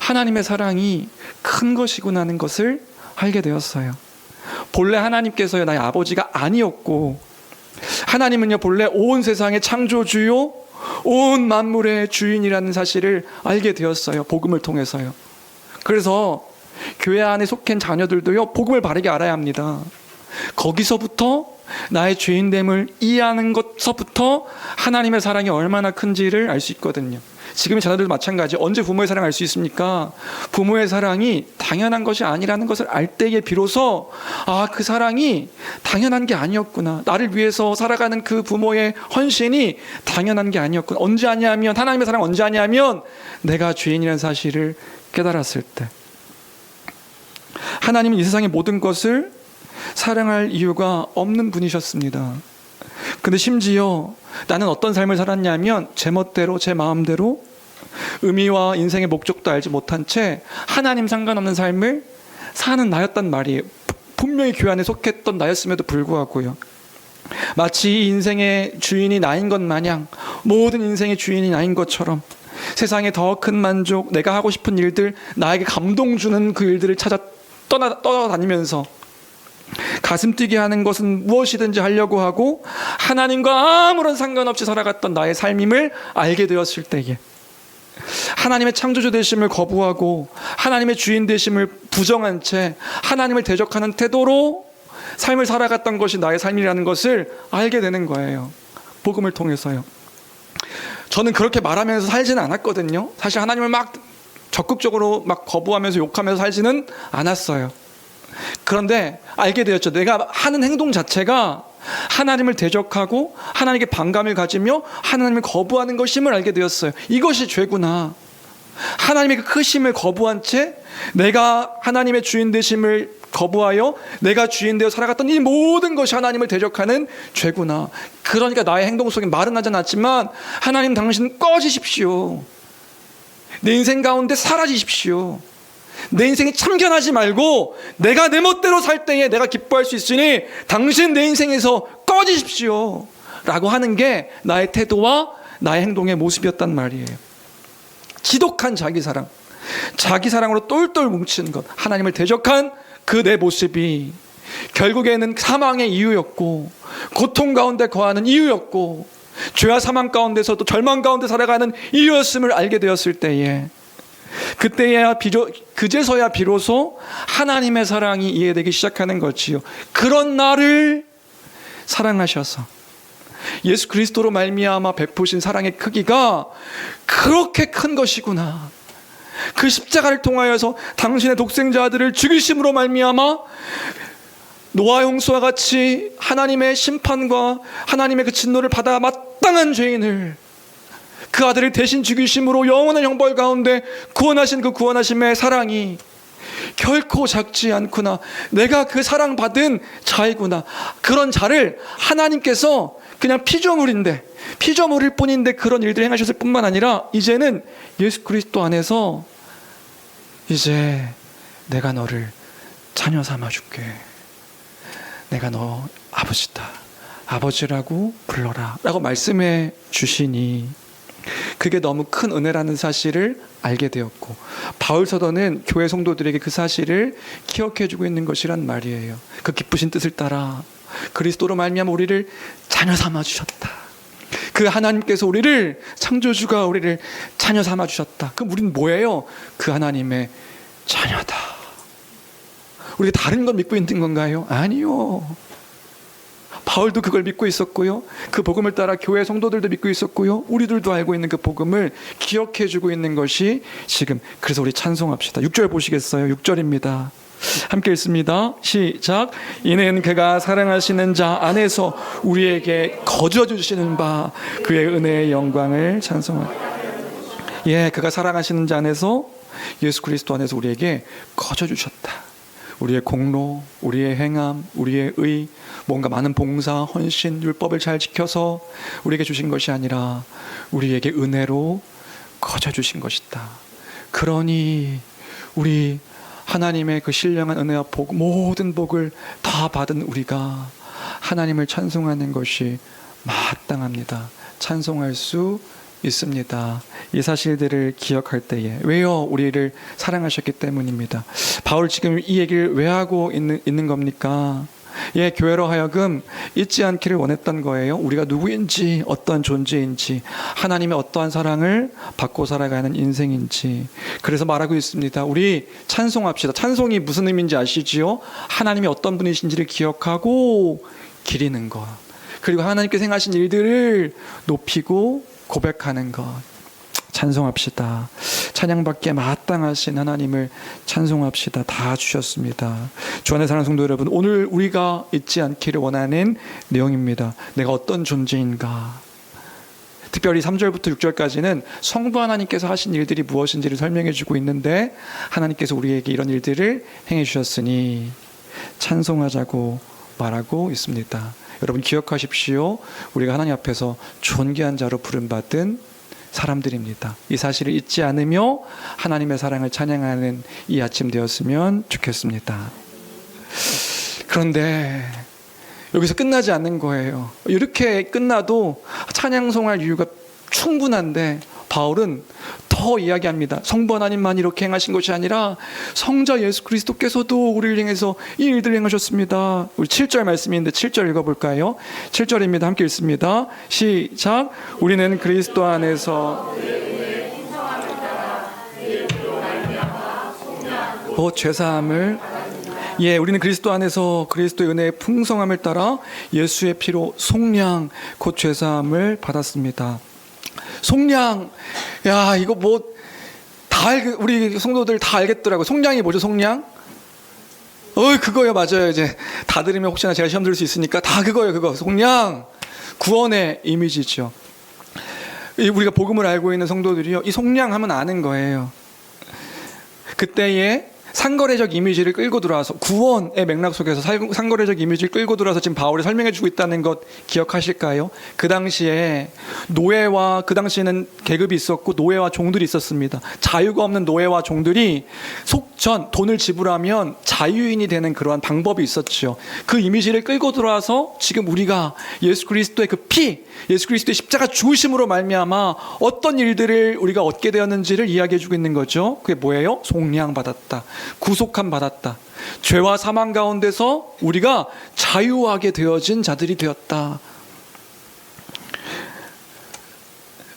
하나님의 사랑이 큰 것이구나 하는 것을 알게 되었어요. 본래 하나님께서요 나의 아버지가 아니었고 하나님은요 본래 온 세상의 창조주요 온 만물의 주인이라는 사실을 알게 되었어요. 복음을 통해서요. 그래서 교회 안에 속한 자녀들도요 복음을 바르게 알아야 합니다. 거기서부터 나의 죄인됨을 이해하는 것서부터 하나님의 사랑이 얼마나 큰지를 알 수 있거든요. 지금의 자녀들도 마찬가지. 언제 부모의 사랑을 알 수 있습니까? 부모의 사랑이 당연한 것이 아니라는 것을 알 때에 비로소 그 사랑이 당연한 게 아니었구나. 나를 위해서 살아가는 그 부모의 헌신이 당연한 게 아니었구나. 언제 아냐면 하나님의 사랑 언제 아냐면 내가 죄인이라는 사실을 깨달았을 때. 하나님은 이 세상의 모든 것을 사랑할 이유가 없는 분이셨습니다. 근데 심지어 나는 어떤 삶을 살았냐면 제 멋대로 제 마음대로 의미와 인생의 목적도 알지 못한 채 하나님 상관없는 삶을 사는 나였단 말이에요. 분명히 교회 안에 속했던 나였음에도 불구하고요. 마치 인생의 주인이 나인 것 마냥 모든 인생의 주인이 나인 것처럼 세상에 더 큰 만족, 내가 하고 싶은 일들, 나에게 감동 주는 그 일들을 찾아 떠다니면서 가슴 뛰게 하는 것은 무엇이든지 하려고 하고 하나님과 아무런 상관없이 살아갔던 나의 삶임을 알게 되었을 때에 하나님의 창조주 되심을 거부하고 하나님의 주인 되심을 부정한 채 하나님을 대적하는 태도로 삶을 살아갔던 것이 나의 삶이라는 것을 알게 되는 거예요. 복음을 통해서요. 저는 그렇게 말하면서 살지는 않았거든요. 사실 하나님을 막 적극적으로 막 거부하면서 욕하면서 살지는 않았어요. 그런데 알게 되었죠. 내가 하는 행동 자체가 하나님을 대적하고 하나님께 반감을 가지며 하나님을 거부하는 것임을 알게 되었어요. 이것이 죄구나. 하나님의 그 크심을 거부한 채 내가 하나님의 주인 되심을 거부하여 내가 주인 되어 살아갔던 이 모든 것이 하나님을 대적하는 죄구나. 그러니까 나의 행동 속에 말은 하지 않았지만 하나님 당신 꺼지십시오. 내 인생 가운데 사라지십시오. 내 인생에 참견하지 말고 내가 내 멋대로 살 때에 내가 기뻐할 수 있으니 당신 내 인생에서 꺼지십시오 라고 하는 게 나의 태도와 나의 행동의 모습이었단 말이에요. 지독한 자기사랑, 자기사랑으로 똘똘 뭉치는 것, 하나님을 대적한 그 내 모습이 결국에는 사망의 이유였고 고통 가운데 거하는 이유였고 죄와 사망 가운데서도 절망 가운데 살아가는 이유였음을 알게 되었을 때에 그제서야 비로소 하나님의 사랑이 이해되기 시작하는 것이요. 그런 나를 사랑하셔서 예수 그리스도로 말미암아 베푸신 사랑의 크기가 그렇게 큰 것이구나. 그 십자가를 통하여서 당신의 독생자 아들을 죽이심으로 말미암아 노아 홍수와 같이 하나님의 심판과 하나님의 그 진노를 받아 마땅한 죄인을 그 아들을 대신 죽이심으로 영원한 형벌 가운데 구원하신 그 구원하심의 사랑이 결코 작지 않구나. 내가 그 사랑받은 자이구나. 그런 자를 하나님께서 그냥 피조물일 뿐인데 그런 일들을 행하셨을 뿐만 아니라 이제는 예수 그리스도 안에서 이제 내가 너를 자녀 삼아줄게. 내가 너 아버지다. 아버지라고 불러라 라고 말씀해 주시니 그게 너무 큰 은혜라는 사실을 알게 되었고, 바울 사도는 교회 성도들에게 그 사실을 기억해 주고 있는 것이란 말이에요. 그 기쁘신 뜻을 따라 그리스도로 말미암아 우리를 자녀 삼아 주셨다. 그 하나님께서 우리를, 창조주가 우리를 자녀 삼아 주셨다. 그럼 우리는 뭐예요? 그 하나님의 자녀다. 우리가 다른 걸 믿고 있는 건가요? 아니요. 바울도 그걸 믿고 있었고요. 그 복음을 따라 교회 성도들도 믿고 있었고요. 우리들도 알고 있는 그 복음을 기억해 주고 있는 것이 지금, 그래서 우리 찬송합시다. 6절 보시겠어요? 6절입니다. 함께 읽습니다. 시작. 이는 그가 사랑하시는 자 안에서 우리에게 거저 주시는 바 그의 은혜의 영광을 찬송합니다. 예, 그가 사랑하시는 자 안에서, 예수 그리스도 안에서 우리에게 거저 주셨다. 우리의 공로, 우리의 행함, 우리의 의, 뭔가 많은 봉사, 헌신, 율법을 잘 지켜서 우리에게 주신 것이 아니라 우리에게 은혜로 거저 주신 것이다. 그러니 우리 하나님의 그 신령한 은혜와 복, 모든 복을 다 받은 우리가 하나님을 찬송하는 것이 마땅합니다. 찬송할 수 있습니다. 이 사실들을 기억할 때에, 왜요? 우리를 사랑하셨기 때문입니다. 바울 지금 이 얘기를 왜 하고 있는 겁니까? 예, 교회로 하여금 잊지 않기를 원했던 거예요. 우리가 누구인지, 어떤 존재인지, 하나님의 어떠한 사랑을 받고 살아가는 인생인지. 그래서 말하고 있습니다. 우리 찬송합시다. 찬송이 무슨 의미인지 아시지요? 하나님이 어떤 분이신지를 기억하고 기리는 것, 그리고 하나님께서 행하신 일들을 높이고 고백하는 것. 찬송합시다. 찬양받기에 마땅하신 하나님을 찬송합시다. 다 주셨습니다. 주 안의 사랑하는 성도 여러분, 오늘 우리가 잊지 않기를 원하는 내용입니다. 내가 어떤 존재인가. 특별히 3절부터 6절까지는 성부 하나님께서 하신 일들이 무엇인지를 설명해 주고 있는데, 하나님께서 우리에게 이런 일들을 행해 주셨으니 찬송하자고 말하고 있습니다. 여러분 기억하십시오. 우리가 하나님 앞에서 존귀한 자로 부름받은 사람들입니다. 이 사실을 잊지 않으며 하나님의 사랑을 찬양하는 이 아침 되었으면 좋겠습니다. 그런데 여기서 끝나지 않는 거예요. 이렇게 끝나도 찬양송할 이유가 충분한데 바울은 더 이야기합니다. 성부 하나님만 이렇게 행하신 것이 아니라 성자 예수 그리스도께서도 우리를 향해서 이 일들을 행하셨습니다. 우리 7절 말씀인데 7절 읽어볼까요? 7절입니다. 함께 읽습니다. 시작. 우리는 그리스도 안에서 죄사함을, 예, 우리는 그리스도 안에서 그리스도의 은혜의 풍성함을 따라 예수의 피로 속량, 곧 죄사함을 받았습니다. 속량, 야, 이거 뭐 다 우리 성도들 다 알겠더라고. 속량이 뭐죠? 속량? 그거요, 맞아요. 이제 다 들으면 혹시나 제가 시험 들을 수 있으니까 다 그거예요. 그거 속량, 구원의 이미지죠. 우리가 복음을 알고 있는 성도들이요, 이 속량하면 아는 거예요. 그때의 상거래적 이미지를 끌고 들어와서, 구원의 맥락 속에서 상거래적 이미지를 끌고 들어와서 지금 바울이 설명해 주고 있다는 것 기억하실까요? 그 당시에 노예와, 그 당시에는 계급이 있었고 노예와 종들이 있었습니다. 자유가 없는 노예와 종들이 속전, 돈을 지불하면 자유인이 되는 그러한 방법이 있었죠. 그 이미지를 끌고 들어와서 지금 우리가 예수 그리스도의 그 피, 예수 그리스도의 십자가 죽으심으로 말미암아 어떤 일들을 우리가 얻게 되었는지를 이야기해 주고 있는 거죠. 그게 뭐예요? 속량받았다. 구속함 받았다. 죄와 사망 가운데서 우리가 자유하게 되어진 자들이 되었다.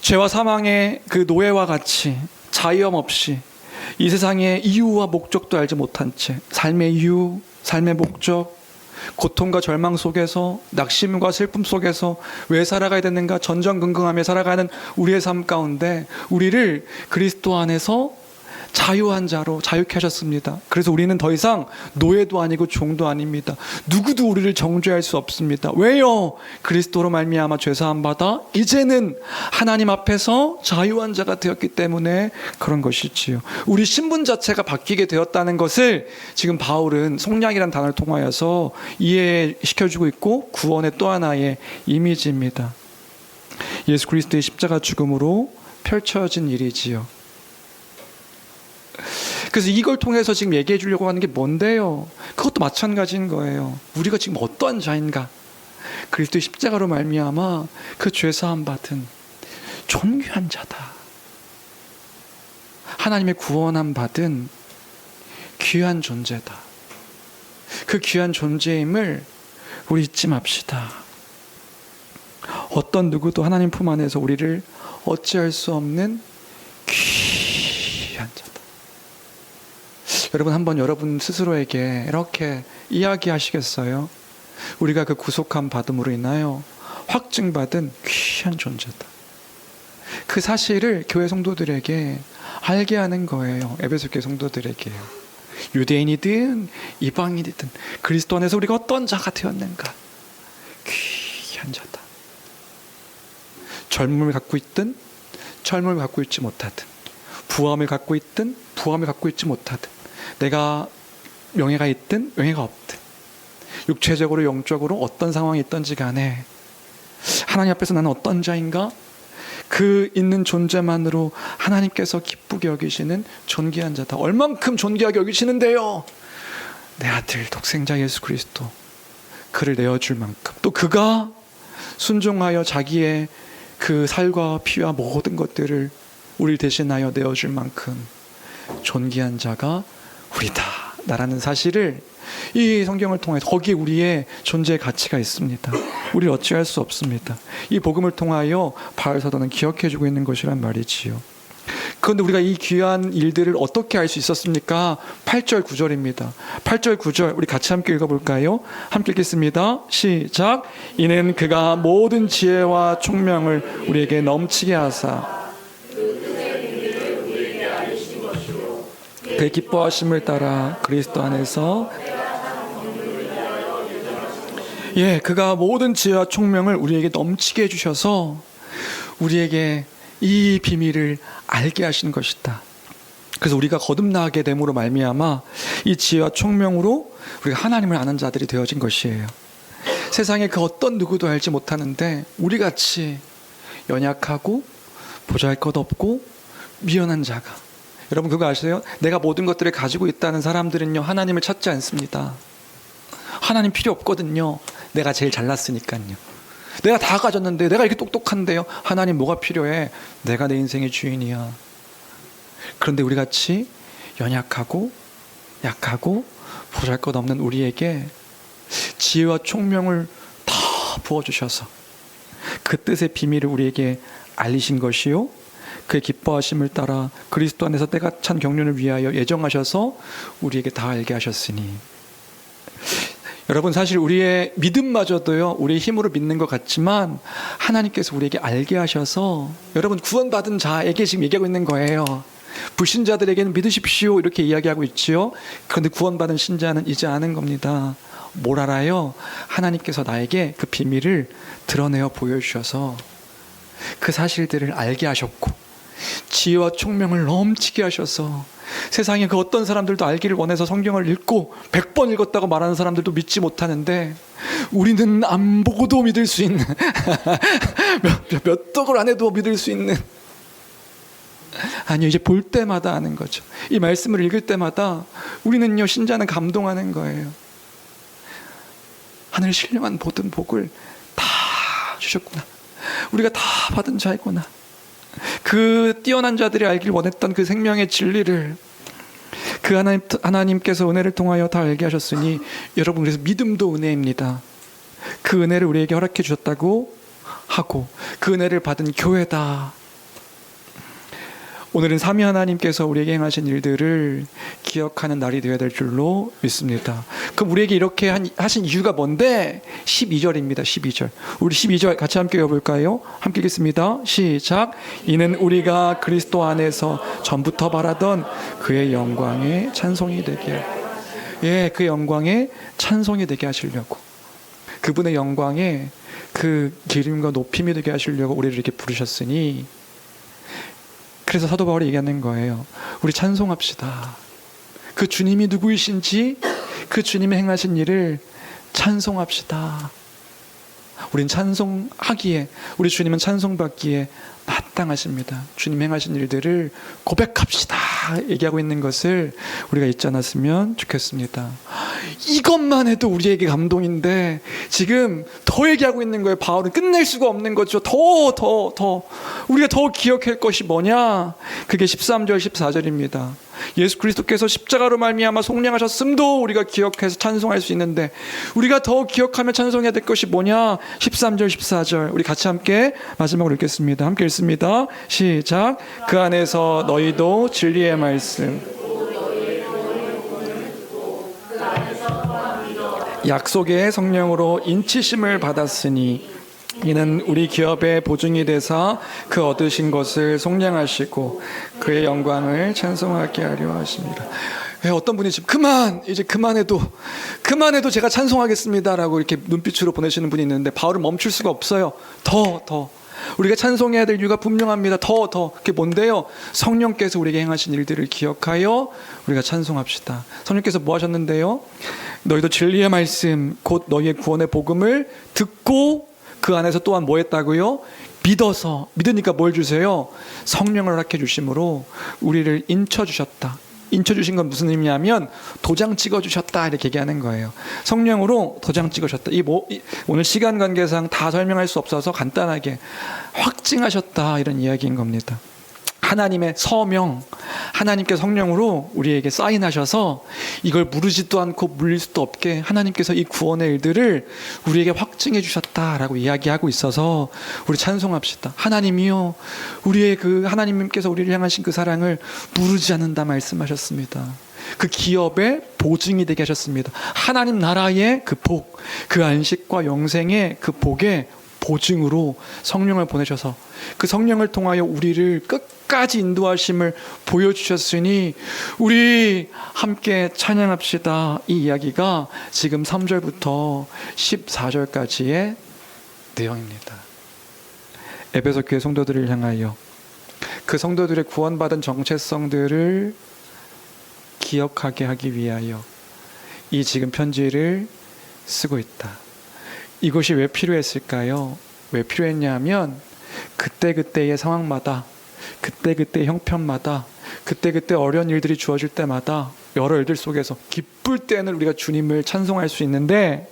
죄와 사망의 그 노예와 같이 자유함 없이 이 세상의 이유와 목적도 알지 못한 채, 삶의 이유, 삶의 목적, 고통과 절망 속에서, 낙심과 슬픔 속에서 왜 살아가야 되는가 전전긍긍하며 살아가는 우리의 삶 가운데 우리를 그리스도 안에서 자유한 자로 자유케 하셨습니다. 그래서 우리는 더 이상 노예도 아니고 종도 아닙니다. 누구도 우리를 정죄할 수 없습니다. 왜요? 그리스도로 말미암아 죄사함 받아 이제는 하나님 앞에서 자유한 자가 되었기 때문에 그런 것이지요. 우리 신분 자체가 바뀌게 되었다는 것을 지금 바울은 속량이라는 단어를 통하여서 이해시켜주고 있고, 구원의 또 하나의 이미지입니다. 예수 그리스도의 십자가 죽음으로 펼쳐진 일이지요. 그래서 이걸 통해서 지금 얘기해 주려고 하는 게 뭔데요? 그것도 마찬가지인 거예요. 우리가 지금 어떠한 자인가? 그리스도의 십자가로 말미암아 그 죄사함 받은 존귀한 자다. 하나님의 구원함 받은 귀한 존재다. 그 귀한 존재임을 우리 잊지 맙시다. 어떤 누구도 하나님 품 안에서 우리를 어찌할 수 없는 귀한 자다. 여러분, 한번 여러분 스스로에게 이렇게 이야기하시겠어요? 우리가 그 구속함 받음으로 인하여 확증받은 귀한 존재다. 그 사실을 교회 성도들에게 알게 하는 거예요. 에베소 교회 성도들에게요. 유대인이든 이방인이든 그리스도 안에서 우리가 어떤 자가 되었는가? 귀한 자다. 젊음을 갖고 있든 젊음을 갖고 있지 못하든, 부함을 갖고 있든 부함을 갖고 있지 못하든, 내가 명예가 있든 명예가 없든, 육체적으로 영적으로 어떤 상황이 있든지 간에 하나님 앞에서 나는 어떤 자인가? 그 있는 존재만으로 하나님께서 기쁘게 여기시는 존귀한 자다. 얼만큼 존귀하게 여기시는데요? 내 아들 독생자 예수 그리스도, 그를 내어줄 만큼, 또 그가 순종하여 자기의 그 살과 피와 모든 것들을 우리를 대신하여 내어줄 만큼 존귀한 자가 우리다 라는 사실을 이 성경을 통해서, 거기에 우리의 존재의 가치가 있습니다. 우리를 어찌할 수 없습니다. 이 복음을 통하여 바울 사도는 기억해주고 있는 것이란 말이지요. 그런데 우리가 이 귀한 일들을 어떻게 알 수 있었습니까? 8절 9절입니다. 8절 9절 우리 같이 함께 읽어볼까요? 함께 읽겠습니다. 시작. 이는 그가 모든 지혜와 총명을 우리에게 넘치게 하사 그의 기뻐하심을 따라 그리스도 안에서, 그가 모든 지혜와 총명을 우리에게 넘치게 해주셔서 우리에게 이 비밀을 알게 하시는 것이다. 그래서 우리가 거듭나게 됨으로 말미암아 이 지혜와 총명으로 우리가 하나님을 아는 자들이 되어진 것이에요. 세상에 그 어떤 누구도 알지 못하는데 우리같이 연약하고 보잘것없고 미련한 자가, 여러분 그거 아세요? 내가 모든 것들을 가지고 있다는 사람들은요, 하나님을 찾지 않습니다. 하나님 필요 없거든요. 내가 제일 잘났으니까요. 내가 다 가졌는데, 내가 이렇게 똑똑한데요, 하나님 뭐가 필요해? 내가 내 인생의 주인이야. 그런데 우리같이 연약하고 약하고 보잘것없는 우리에게 지혜와 총명을 다 부어주셔서 그 뜻의 비밀을 우리에게 알리신 것이요, 그의 기뻐하심을 따라 그리스도 안에서 때가 찬 경륜을 위하여 예정하셔서 우리에게 다 알게 하셨으니. 여러분, 사실 우리의 믿음마저도요, 우리의 힘으로 믿는 것 같지만 하나님께서 우리에게 알게 하셔서, 여러분 구원받은 자에게 지금 얘기하고 있는 거예요. 불신자들에게는 믿으십시오 이렇게 이야기하고 있지요. 그런데 구원받은 신자는 이제 아는 겁니다. 뭘 알아요? 하나님께서 나에게 그 비밀을 드러내어 보여주셔서 그 사실들을 알게 하셨고, 지혜와 총명을 넘치게 하셔서 세상에 그 어떤 사람들도 알기를 원해서 성경을 읽고 100번 읽었다고 말하는 사람들도 믿지 못하는데, 우리는 안 보고도 믿을 수 있는 몇 독을 안 해도 믿을 수 있는, 아니요, 이제 볼 때마다 아는 거죠. 이 말씀을 읽을 때마다 우리는요, 신자는 감동하는 거예요. 하늘 신령한 모든 복을 다 주셨구나. 우리가 다 받은 자이구나. 그 뛰어난 자들이 알길 원했던 그 생명의 진리를 그 하나님께서 은혜를 통하여 다 알게 하셨으니, 여러분 그래서 믿음도 은혜입니다. 그 은혜를 우리에게 허락해 주셨다고 하고 그 은혜를 받은 교회다. 오늘은 삼위 하나님께서 우리에게 행하신 일들을 기억하는 날이 되어야 될 줄로 믿습니다. 그럼 우리에게 이렇게 하신 이유가 뭔데? 12절입니다. 12절. 우리 12절 같이 함께 읽어볼까요? 함께 읽겠습니다. 시작. 이는 우리가 그리스도 안에서 전부터 바라던 그의 영광에 찬송이 되게, 그 영광에 찬송이 되게 하시려고, 그분의 영광에 그 기름과 높임이 되게 하시려고 우리를 이렇게 부르셨으니, 그래서 사도 바울이 얘기하는 거예요. 우리 찬송합시다. 그 주님이 누구이신지, 그 주님이 행하신 일을 찬송합시다. 우린 찬송하기에, 우리 주님은 찬송받기에 마땅하십니다. 주님 행하신 일들을 고백합시다 얘기하고 있는 것을 우리가 잊지 않았으면 좋겠습니다. 이것만 해도 우리에게 감동인데 지금 더 얘기하고 있는 거예요. 바울은 끝낼 수가 없는 거죠. 더 우리가 더 기억할 것이 뭐냐? 그게 13절 14절입니다. 예수 그리스도께서 십자가로 말미암아 속량하셨음도 우리가 기억해서 찬송할 수 있는데, 우리가 더 기억하며 찬송해야 될 것이 뭐냐? 13절 14절 우리 같이 함께 마지막으로 읽겠습니다. 함께 읽습니다. 시작. 그 안에서 너희도 진리의 말씀, 약속의 성령으로 인치심을 받았으니 이는 우리 기업의 보증이 되사 그 얻으신 것을 속량하시고 그의 영광을 찬송하게 하려 하십니다. 어떤 분이 지금 이제 그만해도 제가 찬송하겠습니다라고 이렇게 눈빛으로 보내시는 분이 있는데, 바울은 멈출 수가 없어요. 더 우리가 찬송해야 될 이유가 분명합니다. 더 그게 뭔데요? 성령께서 우리에게 행하신 일들을 기억하여 우리가 찬송합시다. 성령께서 뭐 하셨는데요? 너희도 진리의 말씀 곧 너희의 구원의 복음을 듣고 그 안에서 또한 뭐 했다고요? 믿으니까 뭘 주세요? 성령을 허락해 주심으로 우리를 인쳐주셨다. 인쳐주신 건 무슨 의미냐면 도장 찍어주셨다 이렇게 얘기하는 거예요. 성령으로 도장 찍으셨다. 오늘 시간 관계상 다 설명할 수 없어서 간단하게 확증하셨다 이런 이야기인 겁니다. 하나님의 서명, 하나님께 성령으로 우리에게 사인하셔서 이걸 무르지도 않고 물릴 수도 없게 하나님께서 이 구원의 일들을 우리에게 확증해 주셨다라고 이야기하고 있어서 우리 찬송합시다. 하나님이요, 우리의 그 하나님께서 우리를 향하신 그 사랑을 무르지 않는다 말씀하셨습니다. 그 기업의 보증이 되게 하셨습니다. 하나님 나라의 그 복, 그 안식과 영생의 그 복의 보증으로 성령을 보내셔서 그 성령을 통하여 우리를 끝까지 인도하심을 보여주셨으니 우리 함께 찬양합시다. 이 이야기가 지금 3절부터 14절까지의 내용입니다. 에베소 교회 성도들을 향하여 그 성도들의 구원받은 정체성들을 기억하게 하기 위하여 이 지금 편지를 쓰고 있다. 이것이 왜 필요했을까요? 왜 필요했냐면 그때그때의 상황마다, 그때그때 형편마다, 그때그때 어려운 일들이 주어질 때마다 여러 일들 속에서 기쁠 때는 우리가 주님을 찬송할 수 있는데,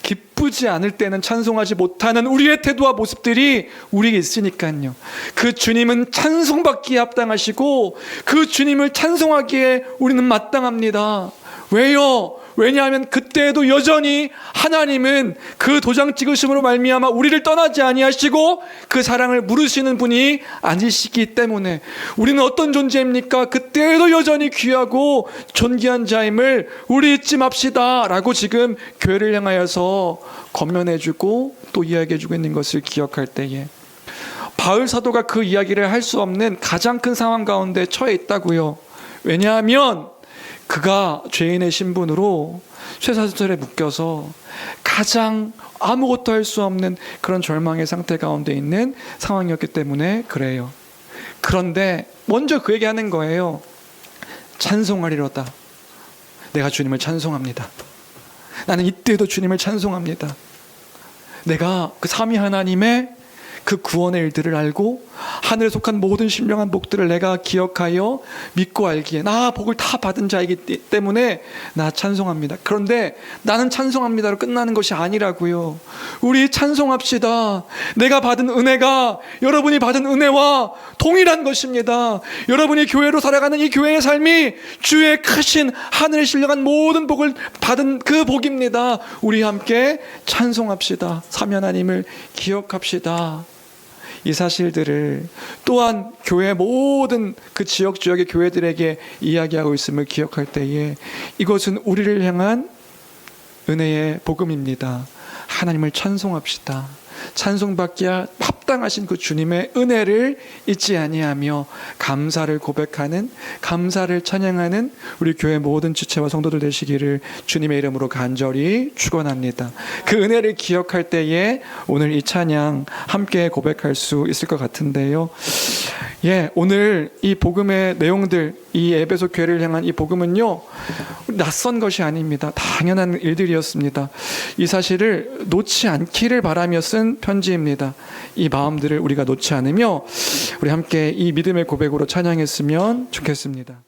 기쁘지 않을 때는 찬송하지 못하는 우리의 태도와 모습들이 우리에게 있으니까요. 그 주님은 찬송받기에 합당하시고 그 주님을 찬송하기에 우리는 마땅합니다. 왜요? 왜냐하면 그때에도 여전히 하나님은 그 도장 찍으심으로 말미암아 우리를 떠나지 아니하시고 그 사랑을 물으시는 분이 아니시기 때문에 우리는 어떤 존재입니까? 그때에도 여전히 귀하고 존귀한 자임을 우리 잊지 맙시다 라고 지금 교회를 향하여서 권면해주고 또 이야기해주고 있는 것을 기억할 때에 바울 사도가 그 이야기를 할 수 없는 가장 큰 상황 가운데 처해 있다고요. 왜냐하면 그가 죄인의 신분으로 쇠사슬에 묶여서 가장 아무것도 할 수 없는 그런 절망의 상태 가운데 있는 상황이었기 때문에 그래요. 그런데 먼저 그 얘기하는 거예요. 찬송하리로다. 내가 주님을 찬송합니다. 나는 이때도 주님을 찬송합니다. 내가 그 삼위 하나님의 그 구원의 일들을 알고 하늘에 속한 모든 신령한 복들을 내가 기억하여 믿고 알기에 나 복을 다 받은 자이기 때문에 나 찬송합니다. 그런데 나는 찬송합니다로 끝나는 것이 아니라고요. 우리 찬송합시다. 내가 받은 은혜가 여러분이 받은 은혜와 동일한 것입니다. 여러분이 교회로 살아가는 이 교회의 삶이 주의 크신 하늘에 신령한 모든 복을 받은 그 복입니다. 우리 함께 찬송합시다. 삼위 하나님을 기억합시다. 이 사실들을 또한 교회 모든 그 지역의 교회들에게 이야기하고 있음을 기억할 때에 이것은 우리를 향한 은혜의 복음입니다. 하나님을 찬송합시다. 찬송받기에 합당하신 그 주님의 은혜를 잊지 아니하며 감사를 고백하는, 감사를 찬양하는 우리 교회 모든 지체와 성도들 되시기를 주님의 이름으로 간절히 축원합니다. 그 은혜를 기억할 때에 오늘 이 찬양 함께 고백할 수 있을 것 같은데요. 오늘 이 복음의 내용들, 이 에베소 교회를 향한 이 복음은요, 낯선 것이 아닙니다. 당연한 일들이었습니다. 이 사실을 놓지 않기를 바라며 쓴 편지입니다. 이 마음들을 우리가 놓지 않으며 우리 함께 이 믿음의 고백으로 찬양했으면 좋겠습니다.